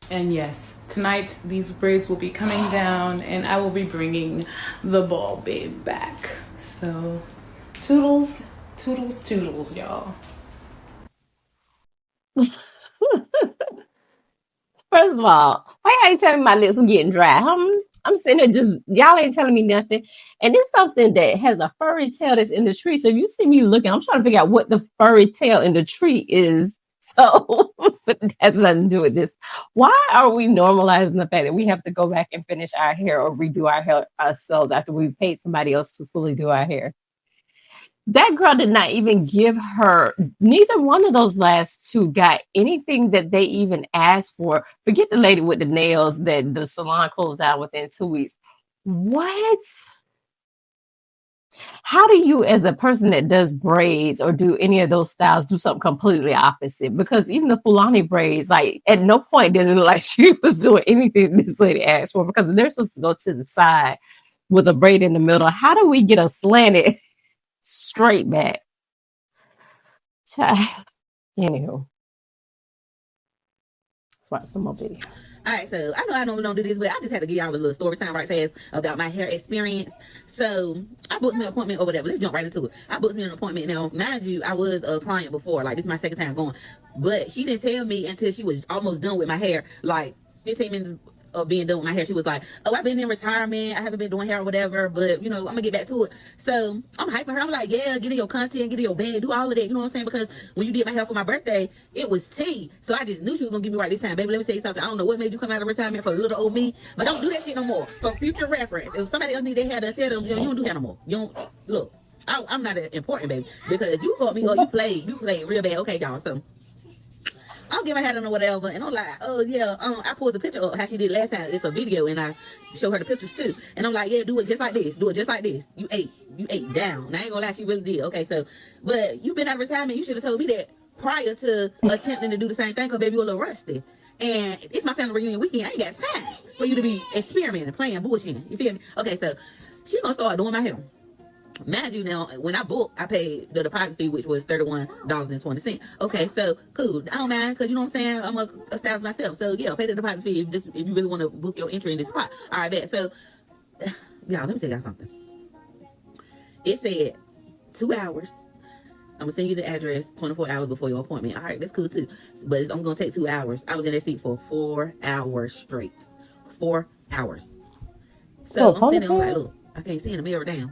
And yes, tonight these braids will be coming down and I will be bringing the ball babe back. So, toodles, toodles, toodles, y'all. First of all, why y'all ain't telling me my lips were getting dry? I'm sitting there just, y'all ain't telling me nothing. And it's something that has a furry tail that's in the tree. So if you see me looking, I'm trying to figure out what the furry tail in the tree is. So it has nothing to do with this. Why are we normalizing the fact that we have to go back and finish our hair or redo our hair ourselves after we've paid somebody else to fully do our hair? That girl did not even give her, neither one of those last two got anything that they even asked for. Forget the lady with the nails that the salon closed down within 2 weeks. What? How do you, as a person that does braids or do any of those styles, do something completely opposite? Because even the Fulani braids, like, at no point did it look like she was doing anything this lady asked for, because they're supposed to go to the side with a braid in the middle. How do we get a slanted straight back? Anywho, let's watch some more video. All right, so I know I don't do this, but I just had to give y'all a little story time right fast about my hair experience. So I booked me an appointment or whatever. Let's jump right into it. I booked me an appointment. Now, mind you, I was a client before. Like, this is my second time going. But she didn't tell me until she was almost done with my hair. Like, 15 minutes of being done with my hair, she was like, oh, I've been in retirement, I haven't been doing hair or whatever, but you know, I'm gonna get back to it. So I'm hyping her. I'm like, yeah, get in your content, get in your bed, do all of that, you know what I'm saying? Because when you did my hair for my birthday, it was tea. So I just knew she was gonna give me right this time. Baby, let me tell you something. I don't know what made you come out of retirement for little old me, but don't do that shit no more. For future reference, if somebody else need their hair done, tell them, you don't do hair no more. You don't look. I'm not important, baby, because you fought me or you played real bad. Okay, y'all. So I'll get my hat on or whatever, and I'm like, oh yeah, I pulled the picture up how she did last time. It's a video, and I show her the pictures too. And I'm like, yeah, do it just like this. Do it just like this. You ate down. Now, I ain't gonna lie, she really did. Okay, so, but you been out of retirement. You should have told me that prior to attempting to do the same thing, cause baby, you a little rusty. And it's my family reunion weekend. I ain't got time for you to be experimenting, playing, bullshitting. You feel me? Okay, so she's gonna start doing my hair. Mind you, now, when I booked, I paid the deposit fee, which was $31.20. Okay, so cool. I don't mind, because you know what I'm saying? I'm a stylist myself. So, yeah, pay the deposit fee if you really want to book your entry in this spot. All right, bet. So, y'all, let me tell y'all something. It said 2 hours. I'm going to send you the address 24 hours before your appointment. All right, that's cool, too. But it's only going to take 2 hours. I was in that seat for 4 hours straight. 4 hours. So, I'm sitting there, I'm like, look, I can't see in the mirror, damn.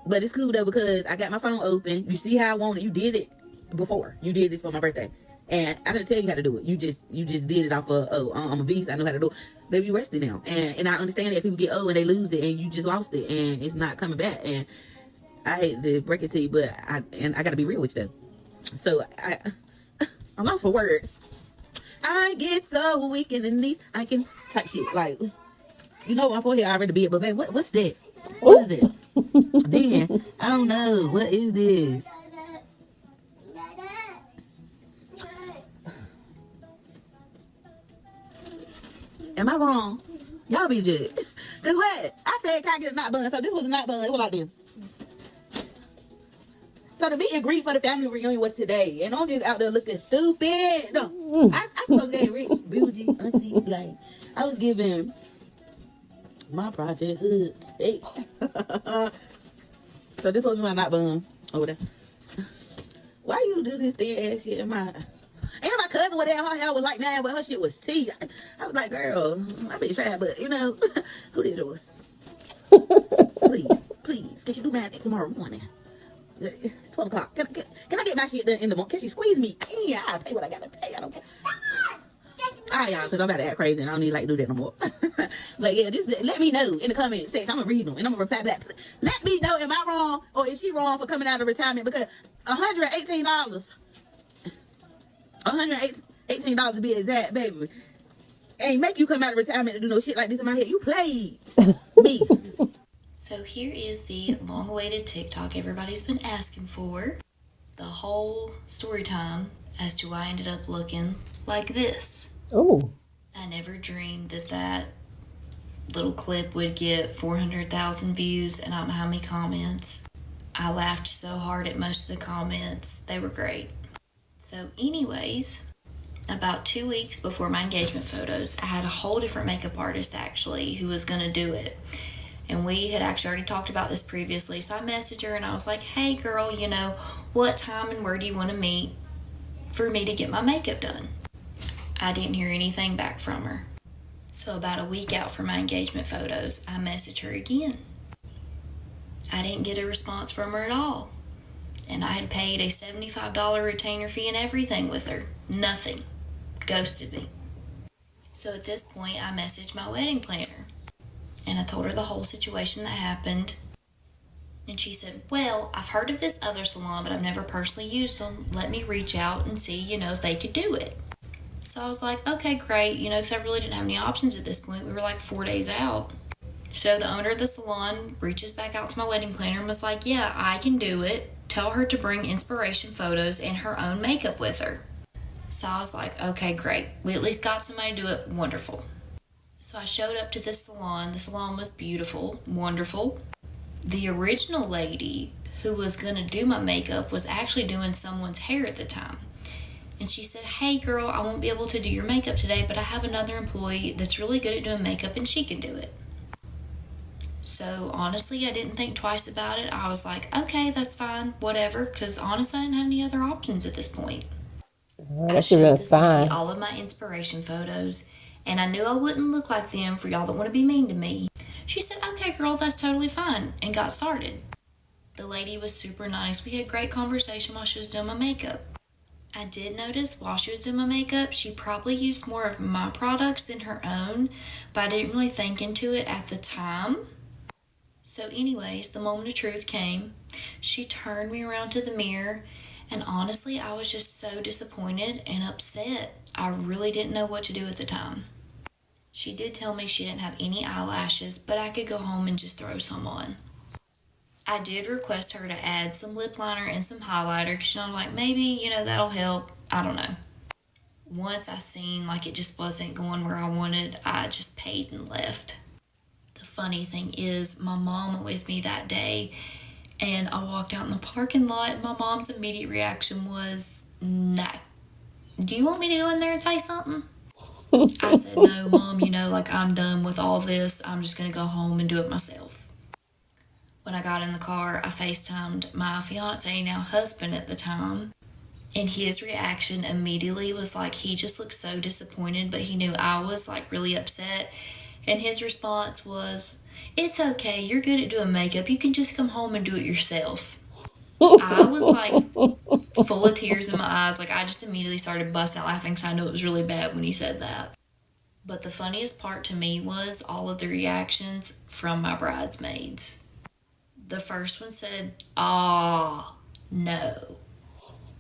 But it's cool though, because I got my phone open. You see how I want it. You did it before. You did this for my birthday. And I didn't tell you how to do it. You just did it off of, I'm a beast. I know how to do it. Baby, you rested now. And I understand that people get old and they lose it and you just lost it and it's not coming back. And I hate to break it to you, but I gotta be real with you though. So I'm lost for words. I get so weak in the knees. I can type shit like, you know, my forehead already big, but babe, what's that? What is it? Then I don't know. What is this? Am I wrong? Y'all be judged. Cause what? I said, can I get a knot bun? So this was a knot bun. It was like this. So the meet and greet for the family reunion was today, and I'm just out there looking stupid. No, I supposed to get rich, bougie, auntie. Like I was giving my project hood. Hey. So this was my not bun over there. Why you do this thin ass shit in my? And my cousin was there, her hair was like man, but her shit was tea. I was like, girl, I be fat, but you know, who did yours? Please, can she do math tomorrow morning? 12 o'clock. Can I get my shit done in the morning? Can she squeeze me? Yeah, I'll pay what I gotta pay. I don't care. Alright, y'all, because I'm about to act crazy and I don't need to do that no more. But yeah, let me know in the comment section. I'm gonna read them and I'm gonna reply back. Let me know, am I wrong or is she wrong for coming out of retirement? Because $118, $118 to be exact, baby, ain't make you come out of retirement to do no shit like this in my head. You played me. So here is the long-awaited TikTok everybody's been asking for. The whole story time as to why I ended up looking like this. Oh. I never dreamed that little clip would get 400,000 views and I don't know how many comments. I laughed so hard at most of the comments. They were great. So anyways, about 2 weeks before my engagement photos, I had a whole different makeup artist actually who was going to do it. And we had actually already talked about this previously. So I messaged her and I was like, hey girl, you know, what time and where do you want to meet for me to get my makeup done? I didn't hear anything back from her. So about a week out from my engagement photos, I messaged her again. I didn't get a response from her at all. And I had paid a $75 retainer fee and everything with her. Nothing. Ghosted me. So at this point, I messaged my wedding planner. And I told her the whole situation that happened. And she said, well, I've heard of this other salon, but I've never personally used them. Let me reach out and see, you know, if they could do it. So I was like, okay, great. You know, because I really didn't have any options at this point. We were like 4 days out. So the owner of the salon reaches back out to my wedding planner and was like, yeah, I can do it. Tell her to bring inspiration photos and her own makeup with her. So I was like, okay, great. We at least got somebody to do it. Wonderful. So I showed up to the salon. The salon was beautiful, wonderful. The original lady who was going to do my makeup was actually doing someone's hair at the time. And she said, hey girl, I won't be able to do your makeup today, but I have another employee that's really good at doing makeup and she can do it. So honestly, I didn't think twice about it. I was like, okay, that's fine, whatever, because honestly, I didn't have any other options at this point. I showed this lady all of my inspiration photos, and I knew I wouldn't look like them for y'all that want to be mean to me. She said, okay, girl, that's totally fine, and got started. The lady was super nice. We had great conversation while she was doing my makeup. I did notice while she was doing my makeup, she probably used more of my products than her own, but I didn't really think into it at the time. So anyways, the moment of truth came. She turned me around to the mirror, and honestly, I was just so disappointed and upset. I really didn't know what to do at the time. She did tell me she didn't have any eyelashes, but I could go home and just throw some on. I did request her to add some lip liner and some highlighter because, you know, I'm like, maybe, you know, that'll help. I don't know. Once I seen like it just wasn't going where I wanted, I just paid and left. The funny thing is, my mom went with me that day, and I walked out in the parking lot, and my mom's immediate reaction was, no. Do you want me to go in there and say something? I said, no, Mom, you know, like, I'm done with all this. I'm just going to go home and do it myself. When I got in the car, I FaceTimed my fiance, now husband at the time, and his reaction immediately was like, he just looked so disappointed, but he knew I was, like, really upset. And his response was, it's okay, you're good at doing makeup. You can just come home and do it yourself. I was like full of tears in my eyes. Like I just immediately started busting out laughing because I knew it was really bad when he said that. But the funniest part to me was all of the reactions from my bridesmaids. The first one said, "Ah, no."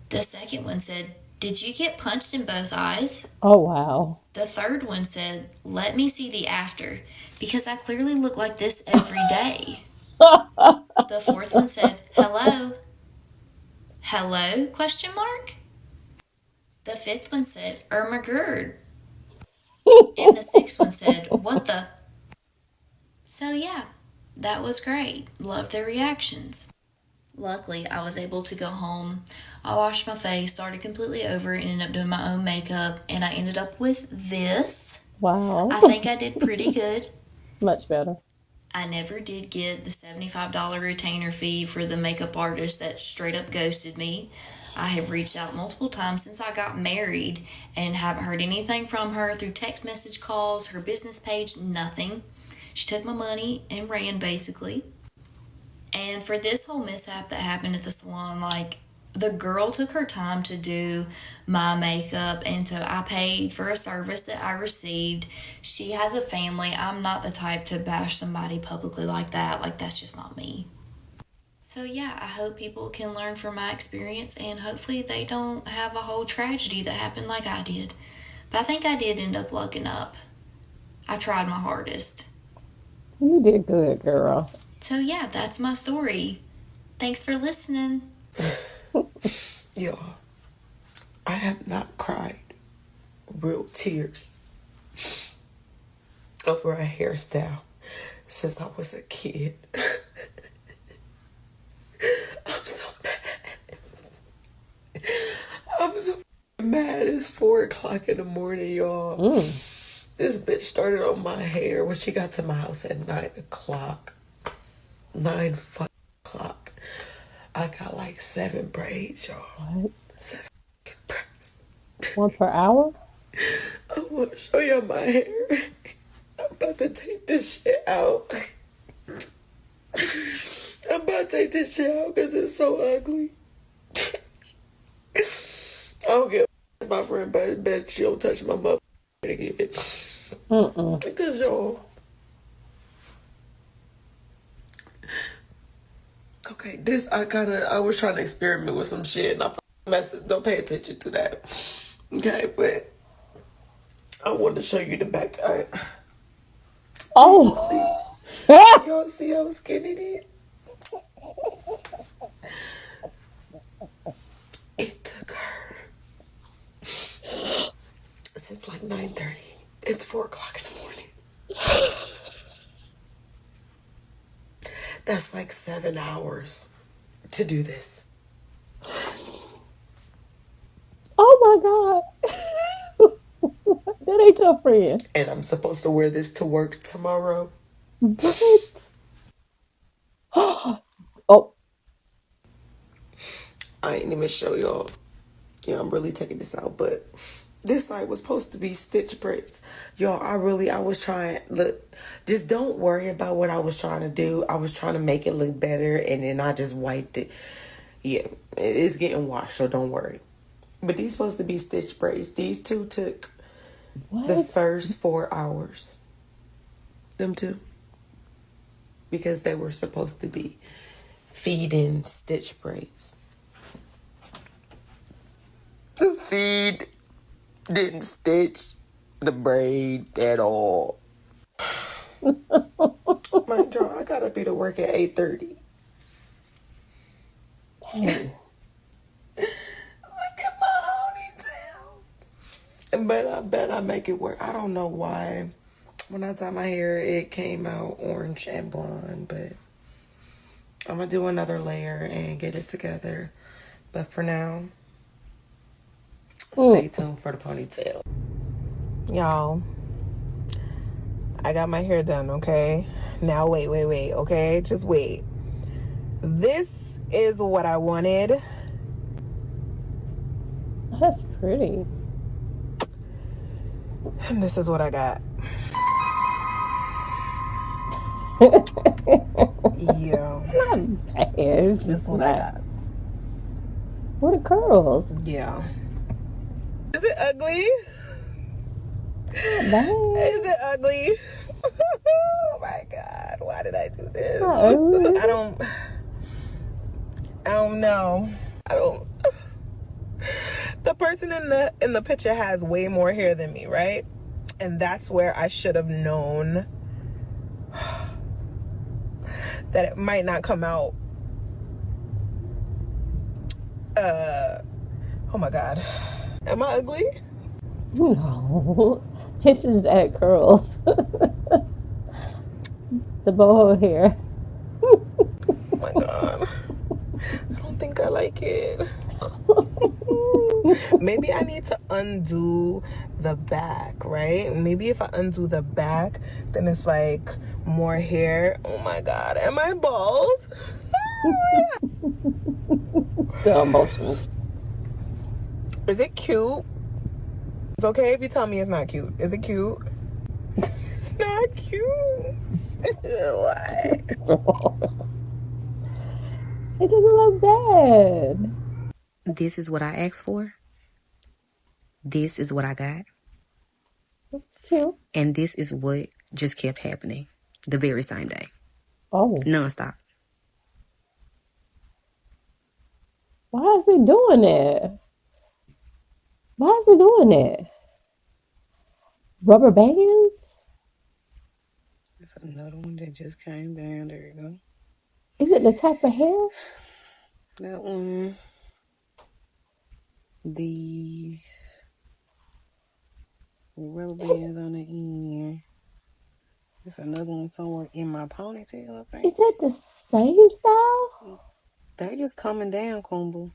The second one said, "Did you get punched in both eyes?" Oh, wow. The third one said, "Let me see the after, because I clearly look like this every day." The fourth one said, "Hello? Hello? Question mark?" The fifth one said, my gird. And the sixth one said, what the? So yeah, that was great. Loved their reactions. Luckily, I was able to go home. I washed my face, started completely over it, and ended up doing my own makeup, and I ended up with this. Wow. I think I did pretty good. Much better. I never did get the $75 retainer fee for the makeup artist that straight up ghosted me. I have reached out multiple times since I got married and haven't heard anything from her through text message calls, her business page, nothing. She took my money and ran basically. And for this whole mishap that happened at the salon, like, the girl took her time to do my makeup, and so I paid for a service that I received. She has a family. I'm not the type to bash somebody publicly like that. Like, that's just not me. So yeah, I hope people can learn from my experience, and hopefully they don't have a whole tragedy that happened like I did. But I think I did end up lucking up. I tried my hardest. You did good, girl. So yeah, that's my story. Thanks for listening. Y'all, I have not cried real tears over a hairstyle since I was a kid. I'm so mad. I'm so mad. It's 4 o'clock in the morning, y'all. This bitch started on my hair when she got to my house at 9 o'clock. 9 fucking o'clock. I got like 7 braids, y'all. What? 7 braids. 1 per hour? I want to show y'all my hair. I'm about to take this shit out. I'm about to take this shit out because it's so ugly. I don't give a my friend, but bet she don't touch my mother. Give it. Because y'all. Okay, this I was trying to experiment with some shit, and I messed. Don't pay attention to that. Okay, but I want to show you the back. Oh, y'all see how skinny it is? It took her since like 9:30. It's 4 o'clock in the morning. That's like 7 hours to do this. Oh my God. That ain't your friend. And I'm supposed to wear this to work tomorrow. What? Oh. I ain't even show y'all. Yeah, I'm really taking this out, but this side was supposed to be stitch braids. Y'all, I was trying, look, just don't worry about what I was trying to do. I was trying to make it look better, and then I just wiped it. Yeah, it's getting washed, so don't worry. But these supposed to be stitch braids. These two took the first 4 hours. Them two. Because they were supposed to be feed-in stitch braids. The feed didn't stitch the braid at all. My jaw, I gotta be to work at 8:30. Dang. Look at my ponytail. But I bet I make it work. I don't know why. When I tie my hair, it came out orange and blonde, but I'm gonna do another layer and get it together. But for now, stay tuned for the ponytail. Y'all, I got my hair done, okay? Now wait, okay? Just wait. This is what I wanted. That's pretty. And this is what I got. Yeah. It's not bad. It's just what not. I got. What are curls? Yeah. Is it ugly? Not bad. Is it ugly? Oh my God. Why did I do this? It's not ugly. I don't know. The person in the picture has way more hair than me, right? And that's where I should have known that it might not come out. Oh my God. Am I ugly? No. You should just add curls. The boho hair. Oh my God. maybe I need to undo the back, right? Maybe if I undo the back, then it's like more hair. Oh my God, am I bald? The emotions. Is it cute? It's okay if you tell me it's not cute. Is it cute? It's not cute. Why? It doesn't look bad. This is what I asked for. This is what I got. It's cute. And this is what just kept happening the very same day. Oh. Nonstop. Why is he doing that? Why is he doing that? Rubber bands? That's another one that just came down. There you go. Is it the type of hair? That one. These rubber bands on the end. There's another one somewhere in my ponytail, I think. Is that the same style? They're just coming down, Kumba.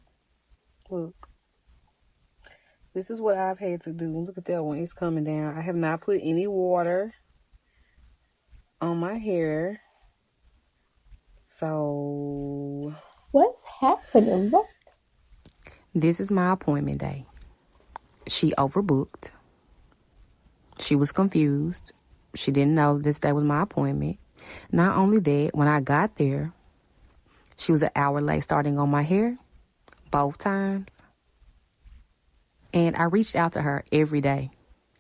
Look. This is what I've had to do. Look at that one. It's coming down. I have not put any water on my hair. So what's happening? What? This is my appointment day. She overbooked. She was confused. She didn't know this day was my appointment. Not only that, when I got there, she was an hour late starting on my hair, both times. And I reached out to her every day,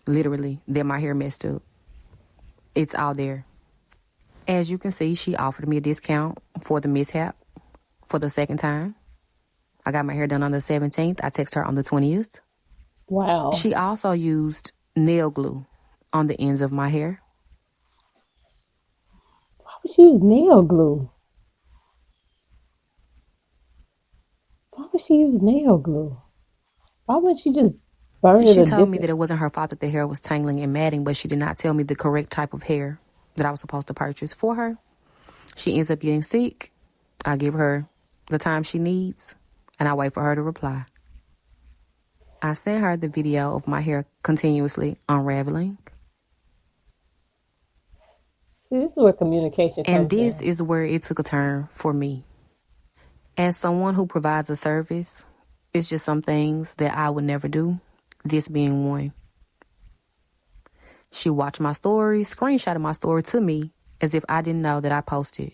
literally, that my hair messed up. It's all there. As you can see, she offered me a discount for the mishap for the second time. I got my hair done on the 17th. I texted her on the 20th. Wow. She also used nail glue on the ends of my hair. Why would she use nail glue? Why would she use nail glue? Why wouldn't she just burn it? She told me that it wasn't her fault that the hair was tangling and matting, but she did not tell me the correct type of hair that I was supposed to purchase for her. She ends up getting sick. I give her the time she needs, and I wait for her to reply. I sent her the video of my hair continuously unraveling. See, this is where communication comes in. And this is where it took a turn for me. As someone who provides a service, it's just some things that I would never do, this being one. She watched my story, screenshotted my story to me as if I didn't know that I posted.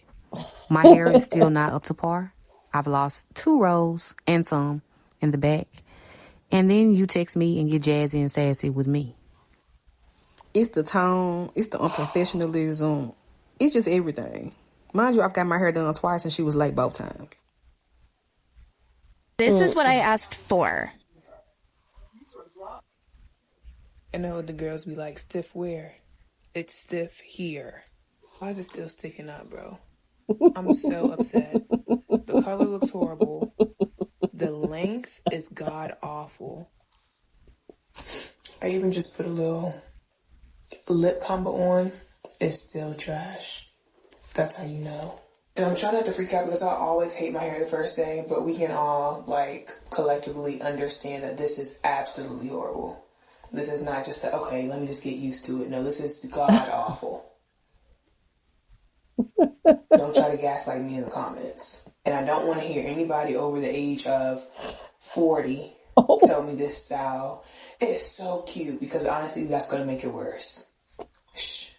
My hair is still not up to par. I've lost 2 rows and some in the back. And then you text me and get jazzy and sassy with me. it's the tone, it's the unprofessionalism, it's just everything. Mind you, I've got my hair done twice and she was late both times. This is what I asked for. I know the girls be like, stiff where? It's stiff here. Why is it still sticking up, bro? I'm so upset. The color looks horrible. The length is god awful. I even just put a little lip combo on. It's still trash. That's how you know. And I'm trying not to freak out because I always hate my hair the first day, but we can all, like, collectively understand that this is absolutely horrible. This is not just a, okay, let me just get used to it. No, this is god awful. Don't try to gaslight me in the comments. And I don't want to hear anybody over the age of 40 tell me this style is so cute, because honestly, that's going to make it worse. Shh.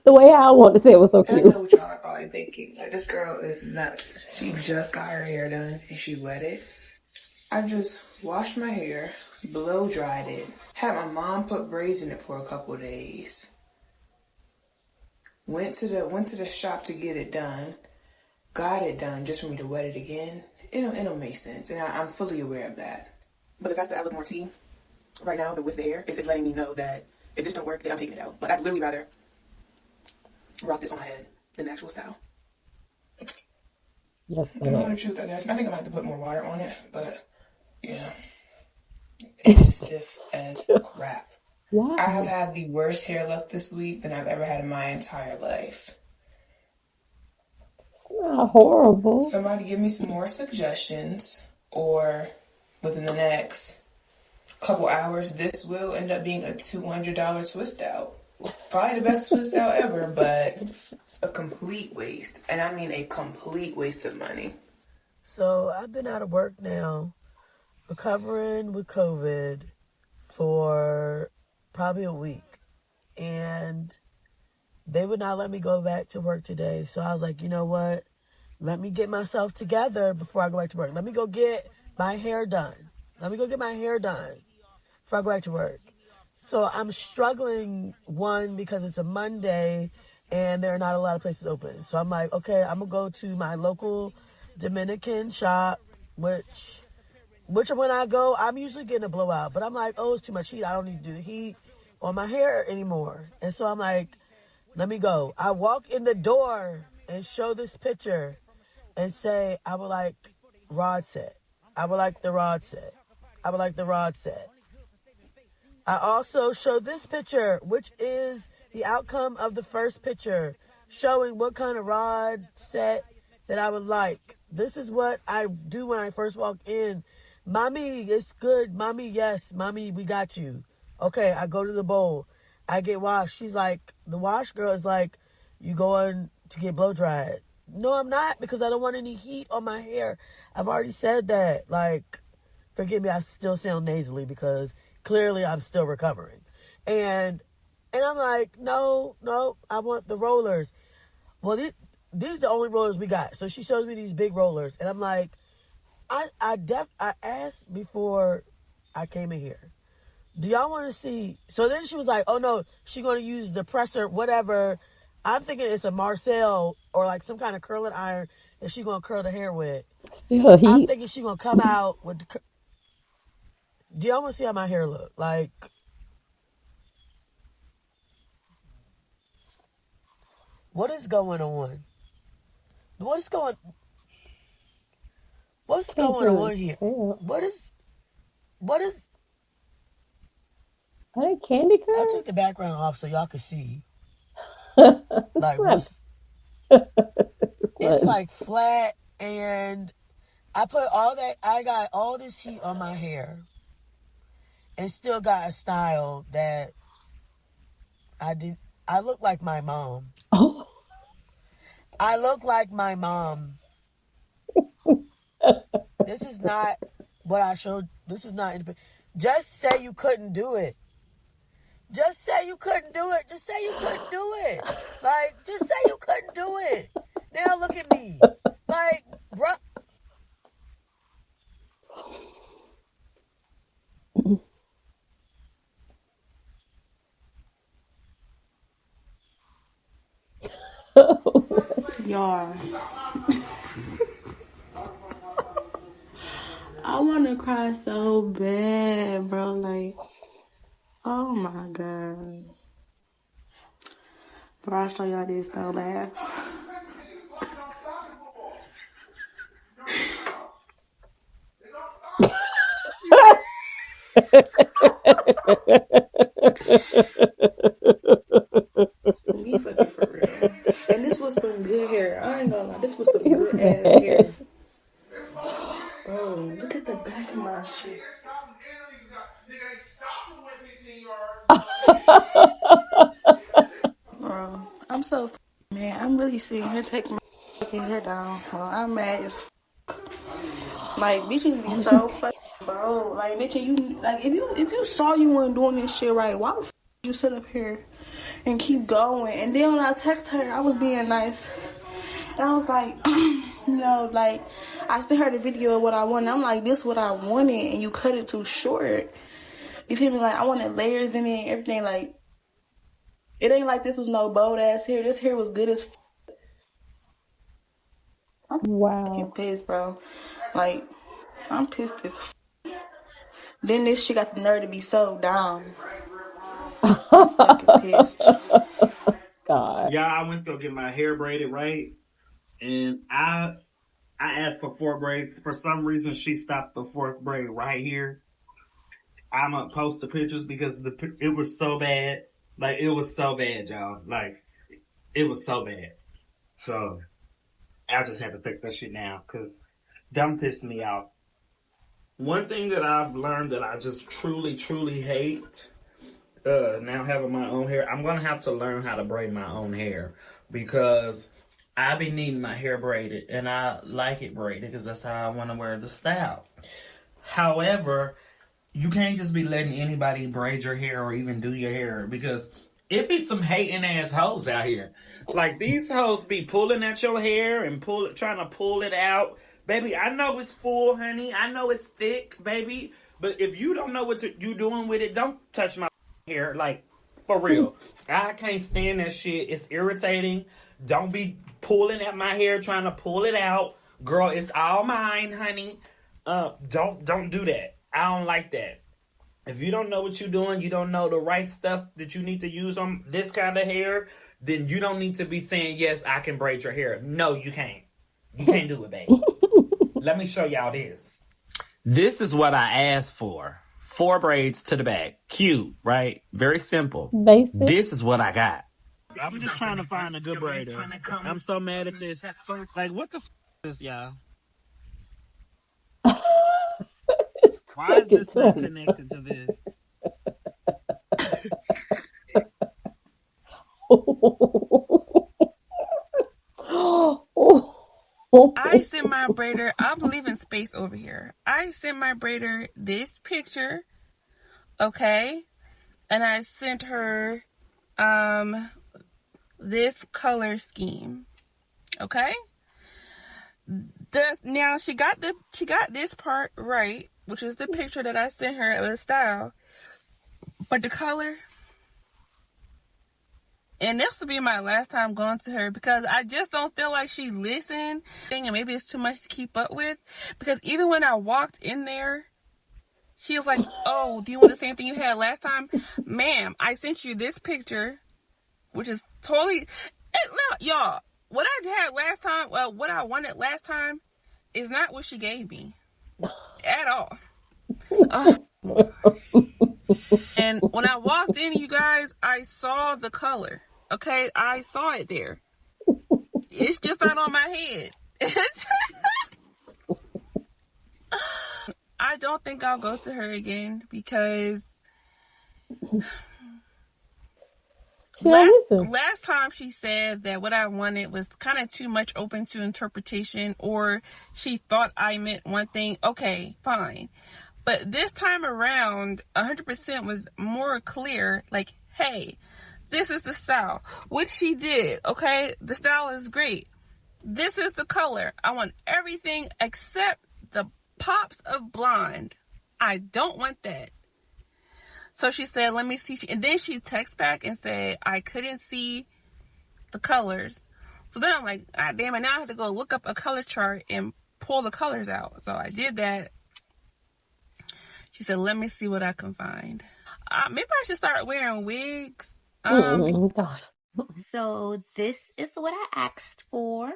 The way I want to say it was so cute. I know what y'all are probably thinking. Like, this girl is nuts. She just got her hair done and she wet it. I just washed my hair, blow dried it, had my mom put braids in it for a couple of days. Went to the shop to get it done, got it done just for me to wet it again. It don't make sense, and I'm fully aware of that. But the fact that I look more tea right now with the hair is letting me know that if this don't work, then I'm taking it out. But I'd literally rather rock this on my head than the actual style. Yes, You know the truth, I guess. I think I might have to put more water on it, but yeah. It's stiff as crap. Wow. I have had the worst hair look this week than I've ever had in my entire life. not horrible. Somebody give me some more suggestions, or within the next couple hours, this will end up being a $200 twist out. Probably the best twist out ever, but a complete waste. And I mean a complete waste of money. So I've been out of work now, recovering with COVID for probably a week. And they would not let me go back to work today. So I was like, you know what? Let me get myself together before I go back to work. Let me go get my hair done. Let me go get my hair done before I go back to work. So I'm struggling, one, because it's a Monday and there are not a lot of places open. So I'm like, okay, I'm going to go to my local Dominican shop, which when I go, I'm usually getting a blowout. But I'm like, oh, it's too much heat. I don't need to do the heat on my hair anymore. And so I'm like, let me go. I walk in the door and show this picture and say, I would like rod set. I would like the rod set. I would like the rod set. I also show this picture, which is the outcome of the first picture, showing what kind of rod set that I would like. This is what I do when I first walk in. Mommy, it's good. Mommy, yes. Mommy, we got you. Okay, I go to the bowl. I get washed. She's like, the wash girl is like, you going to get blow dried? No, I'm not, because I don't want any heat on my hair. I've already said that. Like, forgive me, I still sound nasally because clearly I'm still recovering. And I'm like, no, I want the rollers. Well, these are the only rollers we got. So she shows me these big rollers. And I'm like, I asked before I came in here, do y'all want to see? So then she was like, oh no, she's going to use the presser, whatever. I'm thinking it's a Marcel or like some kind of curling iron that she's going to curl the hair with. Still heat. I'm thinking she's going to come out with do y'all want to see how my hair look? Like, what is going on? What's going on here? What is are they candy curls? I took the background off so y'all could see. Like what's it's like flat, and I got all this heat on my hair and still got a style that I look like my mom. Oh. I look like my mom. This is not what I showed. This is not. Just say you couldn't do it. Just say you couldn't do it. Just say you couldn't do it. Like, just say you couldn't do it. Now look at me. Like, bro. Y'all. I want to cry so bad, bro. Like, oh my God. Bro, I'll show y'all this though, Lash. Me fucking for real. And this was some good hair. I ain't gonna lie, this was some good ass hair. Bro, look at the back of my shit. Bro, I'm so man. I'm really sitting here taking my fucking hair down. Bro, I'm mad as like bitches be so fucking bro. Like bitch, you like if you saw you weren't doing this shit right, why the fuck you sit up here and keep going? And then when I text her, I was being nice. And I was like, like, I sent her the video of what I wanted. I'm like, this is what I wanted, and you cut it too short. You feel me? Like, I wanted layers in it, everything. Like, it ain't like this was no bold ass hair. This hair was good as I'm fucking pissed, bro. Like, I'm pissed as Then this shit got the nerve to be so down. I'm fucking pissed. God. Yeah, I went to go get my hair braided, right? And I asked for 4 braids. For some reason, she stopped the 4th braid right here. I'm gonna post the pictures because it was so bad. Like, it was so bad, y'all. Like, it was so bad. So, I just had to take that shit down because dumb pissed me off. One thing that I've learned that I just truly, truly hate, now having my own hair, I'm going to have to learn how to braid my own hair because I be needing my hair braided and I like it braided because that's how I want to wear the style. However, you can't just be letting anybody braid your hair or even do your hair because it be some hating ass hoes out here. Like these hoes be pulling at your hair and trying to pull it out. Baby, I know it's full, honey. I know it's thick, baby. But if you don't know what you doing with it, don't touch my hair. Like, for real. I can't stand that shit. It's irritating. Don't be pulling at my hair, trying to pull it out. Girl, it's all mine, honey. Don't do that. I don't like that. If you don't know what you're doing, you don't know the right stuff that you need to use on this kind of hair, then you don't need to be saying, yes, I can braid your hair. No, you can't. You can't do it, baby. Let me show y'all this. This is what I asked for. 4 braids to the back. Cute, right? Very simple. Basic. This is what I got. I'm just trying to find a good braider. I'm so mad at this. Like, what the f*** is this, y'all? Why is this not connected to this? I sent my braider, I'm leaving space over here. I sent my braider this picture, okay? And I sent her this color scheme, okay? Now she got this part right, which is the picture that I sent her of the style. But the color, and this will be my last time going to her because I just don't feel like she listened. And maybe it's too much to keep up with. Because even when I walked in there, she was like, oh, do you want the same thing you had last time? Ma'am, I sent you this picture, which is totally... y'all, what I had last time, well, what I wanted last time is not what she gave me. At all. And when I walked in, you guys, I saw the color. Okay, I saw it there. It's just not on my head. I don't think I'll go to her again because last time she said that what I wanted was kind of too much open to interpretation, or she thought I meant one thing. Okay, fine. But this time around, 100% was more clear, like, hey, this is the style, which she did, okay? The style is great. This is the color. I want everything except the pops of blonde. I don't want that. So she said, let me see. And then she texted back and said, I couldn't see the colors. So then I'm like, ah, damn it, now I have to go look up a color chart and pull the colors out. So I did that. She said, let me see what I can find. Maybe I should start wearing wigs. So this is what I asked for.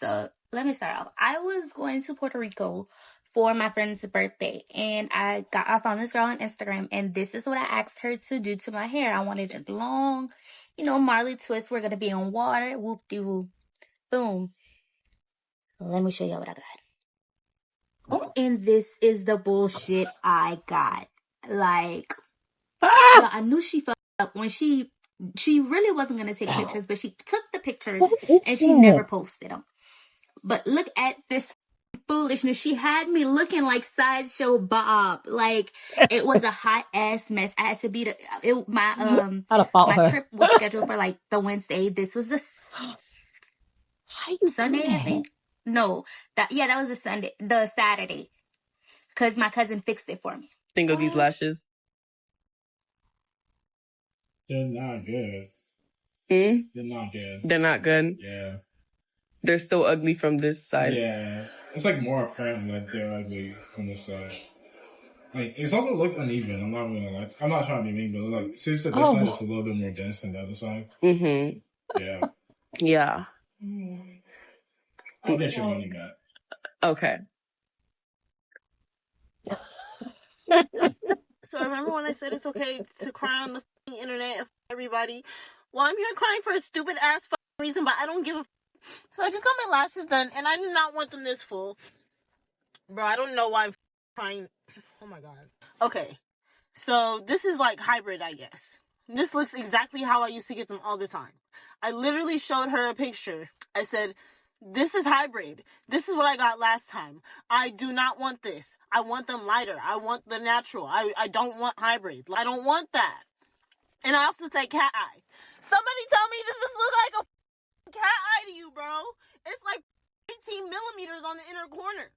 So let me start off. I was going to Puerto Rico for my friend's birthday, and I found this girl on Instagram, and this is what I asked her to do to my hair. I wanted it long, Marley twist. We're gonna be on water. Whoop de whoop, boom. Let me show y'all what I got. And this is the bullshit I got. Like, I knew she fucked up when she really wasn't gonna take pictures, but she took the pictures and she never posted them. But look at this foolishness. She had me looking like Sideshow Bob. Like, it was a hot ass mess. I had to be my trip was scheduled for like the Wednesday. This was the Sunday, I think. No, that was the Saturday, because my cousin fixed it for me. Think of these lashes. They're not good. They're not good. They're not good? Yeah. They're still ugly from this side. Yeah. It's like more apparent that they're ugly from this side. Like, it's also looked uneven. I'm not gonna lie. I'm not trying to be mean, but like, seriously, this side is a little bit more dense than the other side. Mm-hmm. Yeah. Yeah. I'll get your money back. Okay. So remember when I said it's okay to cry on the internet of everybody? Well, I'm here crying for a stupid ass reason, but I don't give a So I just got my lashes done, and I do not want them this full. Bro, I don't know why I'm trying. Oh my god. Okay, so this is like hybrid, I guess. This looks exactly how I used to get them all the time. I literally showed her a picture. I said, this is hybrid. This is what I got last time. I do not want this. I want them lighter. I want the natural. I don't want hybrid. I don't want that. And I also said cat eye. Somebody tell me, does this look like a cat eye to you, bro? It's like 18 millimeters on the inner corner.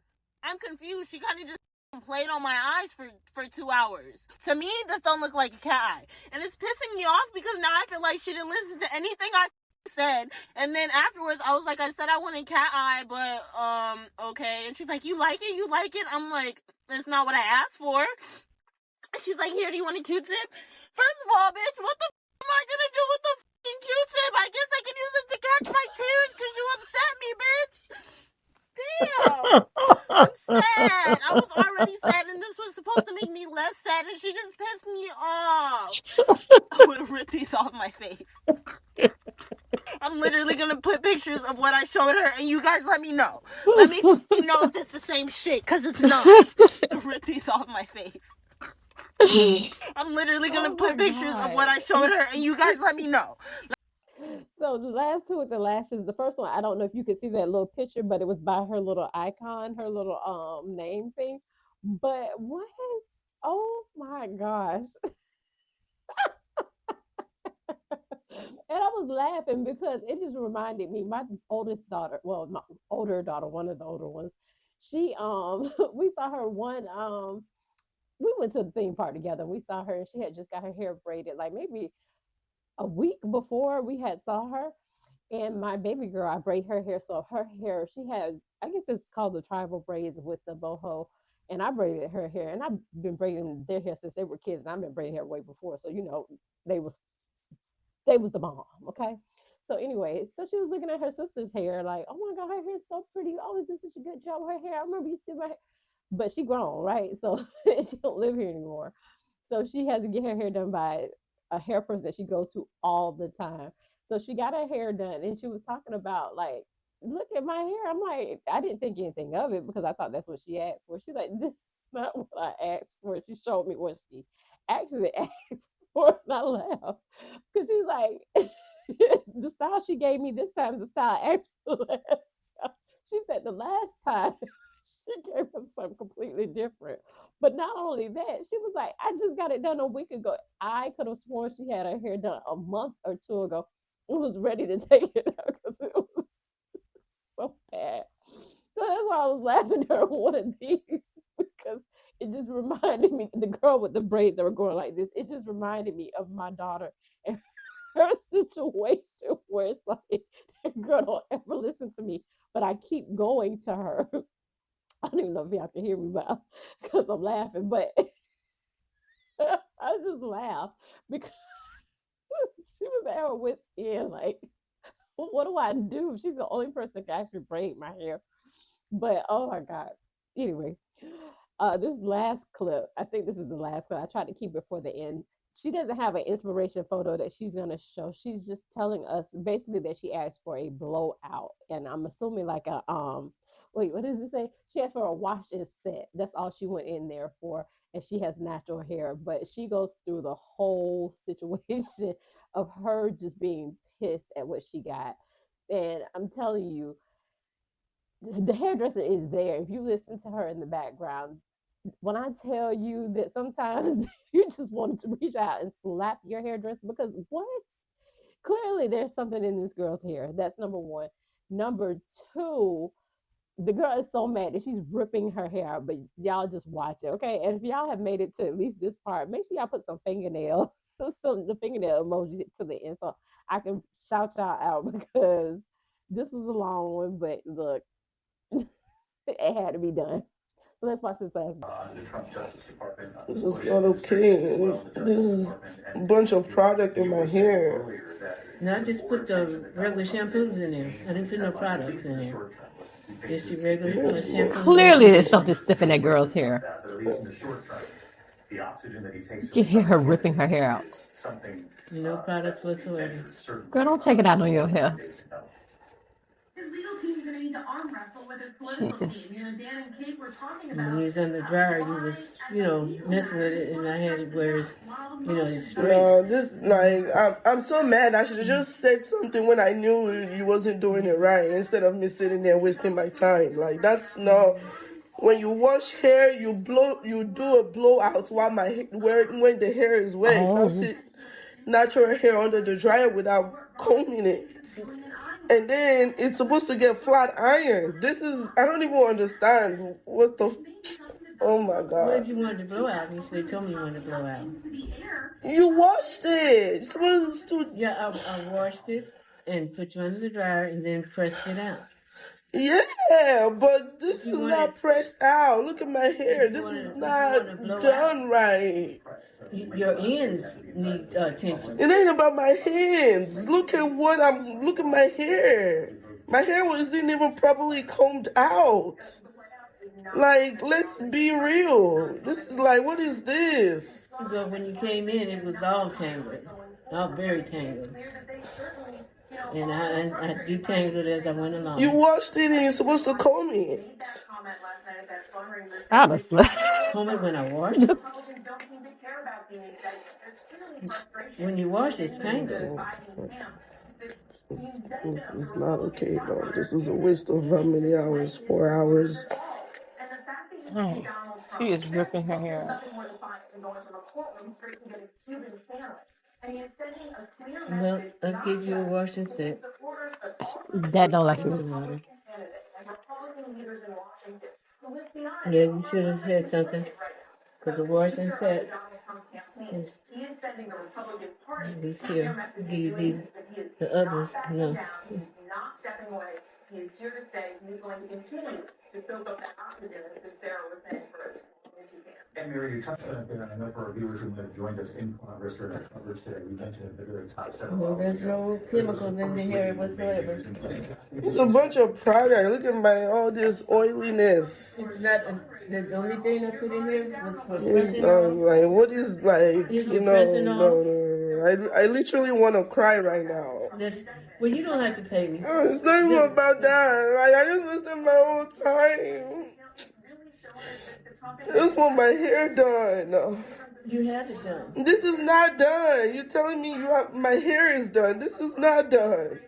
I'm confused. She kind of just played on my eyes for 2 hours. To me, this don't look like a cat eye. And it's pissing me off because now I feel like she didn't listen to anything I said. And then afterwards, I was like, I said I wanted cat eye, but, okay. And she's like, you like it? You like it? I'm like, that's not what I asked for. She's like, here, do you want a Q-tip? First of all, bitch, what the am I gonna do with the fucking Q-tip? I guess I can use it to catch my tears because you upset me, bitch. Damn. I'm sad. I was already sad, and this was supposed to make me less sad, and she just pissed me off. I'm gonna rip these off my face. I'm literally gonna put pictures of what I showed her, and you guys let me know. Let me know if it's the same shit, because it's not. Rip these off my face. I'm literally gonna put pictures of what I showed her, and you guys let me know. So the last two with the lashes, the first one, I don't know if you could see that little picture, but it was by her little icon, her little name thing. But what? Oh my gosh. And I was laughing because it just reminded me, my oldest daughter, well, my older daughter, one of the older ones, she we saw her we went to the theme park together. We saw her, and she had just got her hair braided, like maybe a week before we had saw her. And my baby girl, I braid her hair, so her hair, she had, I guess it's called the tribal braids with the boho, and I braided her hair, and I've been braiding their hair since they were kids, and I've been braiding hair way before, so you know they was the bomb. Okay, so anyway, so she was looking at her sister's hair like, oh my god, her hair is so pretty, you always do such a good job with her hair, I remember you see my hair. But she grown, right? So she don't live here anymore. So she has to get her hair done by a hair person that she goes to all the time. So she got her hair done, and she was talking about like, look at my hair. I'm like, I didn't think anything of it because I thought that's what she asked for. She's like, this is not what I asked for. She showed me what she actually asked for, and I laughed because she's like, the style she gave me this time is the style I asked for last time. She said the last time she gave us something completely different. But not only that, she was like, I just got it done a week ago. I could have sworn she had her hair done a month or two ago. It was ready to take it out because it was so bad. So that's why I was laughing at her one of these because it just reminded me, the girl with the braids that were going like this, it just reminded me of my daughter and her situation where it's like, that girl don't ever listen to me, but I keep going to her. I don't even know if y'all can hear me, but because I'm laughing, but I just laugh because she was at her wit's end, like, what do I do? She's the only person that can actually braid my hair. But oh my god. Anyway, this last clip, I think this is the last clip. I tried to keep it for the end. She doesn't have an inspiration photo that she's gonna show. She's just telling us basically that she asked for a blowout, and I'm assuming like a wait, what does it say? She asked for a wash and set. That's all she went in there for. And she has natural hair, but she goes through the whole situation of her just being pissed at what she got. And I'm telling you, the hairdresser is there. If you listen to her in the background, when I tell you that sometimes you just wanted to reach out and slap your hairdresser because what? Clearly there's something in this girl's hair. That's number one. Number two, the girl is so mad that she's ripping her hair out, but y'all just watch it, okay? And if y'all have made it to at least this part, make sure y'all put some fingernails, the fingernail emoji to the end so I can shout y'all out because this was a long one, but look, it had to be done. So let's watch this last one. This is not okay. This is a bunch of product in my hair. No, I just put the regular shampoos in there. I didn't put no products in there. Just your regular shampoo. Clearly there's something stiff in that girl's hair. You can hear her ripping her hair out. No products whatsoever. Girl, don't take it out on your hair. Jeez. When he was on the dryer, he was, messing with it, and I had it where it's, it's straight. No, this I'm so mad. I should have just said something when I knew you wasn't doing it right instead of me sitting there wasting my time. Like that's not. When you wash hair, you do a blowout while when the hair is wet. You don't sit natural hair under the dryer without combing it. And then it's supposed to get flat iron. I don't even understand what the. Oh my God. What if you wanted to blow out? They told me you wanted to blow out. You washed it. You're supposed to. Yeah, I washed it and put you under the dryer and then pressed it out. Yeah, but this is not pressed out. Look at my hair. This is not done right. Your ends need attention. It ain't about my hands. Look at my hair. My hair wasn't even properly combed out. Like, let's be real. This is like, what is this? But when you came in, it was all tangled. All very tangled. And I detangled it as I went along. You washed it and you're supposed to comb it. Honestly. Comb it when I washed it? When you wash it, it's tangled. This is not okay, though. This is a waste of how many hours? 4 hours? Oh, she is ripping her hair out. Well, I'll give you a washing set. That don't like it was. Yeah, you should have said something. Because the washing set is these here. I'll give you these, the others. No. And Mary, you touched on it there, and I know for our viewers who may have joined us in Resurrected coverage today, we mentioned at the very top 7. Well, there's no chemicals in the hair whatsoever. It's a bunch of product. Look at all this oiliness. It's not, the only thing I put in here was for It's pressing not on. like, what is like, Here's you the know, pressing on. no. I literally want to cry right now. Well, you don't have to pay me. Oh, it's not even about that. Like, I just wasted my whole time. I just want my hair done. You had it done. This is not done. You're telling me my hair is done. This is not done.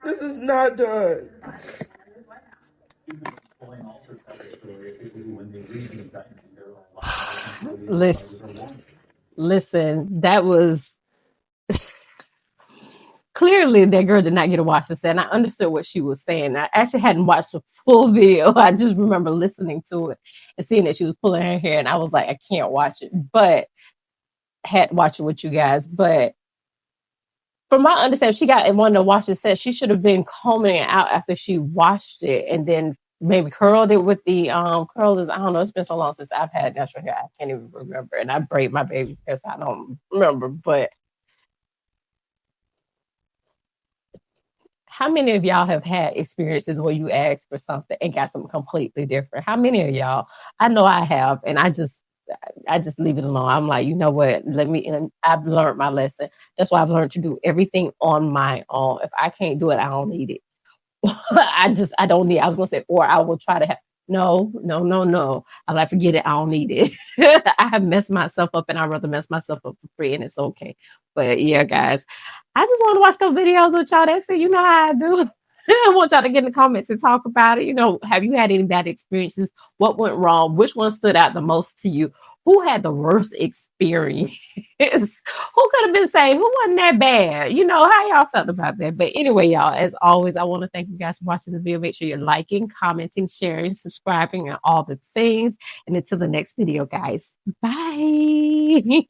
This is not done. Listen, that was clearly that girl did not get a watch the set. And I understood what she was saying. I actually hadn't watched the full video. I just remember listening to it and seeing that she was pulling her hair, and I was like, I can't watch it, but had to watch it with you guys. But from my understanding, she got wanted to watch the set. She should have been combing it out after she washed it, and then maybe curled it with the curlers. I don't know. It's been so long since I've had natural hair. I can't even remember. And I braid my baby's hair, so I don't remember. But how many of y'all have had experiences where you asked for something and got something completely different? How many of y'all? I know I have, and I just leave it alone. I'm like, you know what? And I've learned my lesson. That's why I've learned to do everything on my own. If I can't do it, I don't need it. I don't need it. I was going to say, or I will try to have, no. I'm like, forget it. I don't need it. I have messed myself up, and I'd rather mess myself up for free, and it's okay. But yeah, guys, I just want to watch those videos with y'all. That's it. You know how I do. I want y'all to get in the comments and talk about it. You know, have you had any bad experiences? What went wrong? Which one stood out the most to you? Who had the worst experience? Who could have been saying, who wasn't that bad? You know, how y'all felt about that? But anyway, y'all, as always, I want to thank you guys for watching the video. Make sure you're liking, commenting, sharing, subscribing, and all the things. And until the next video, guys, bye.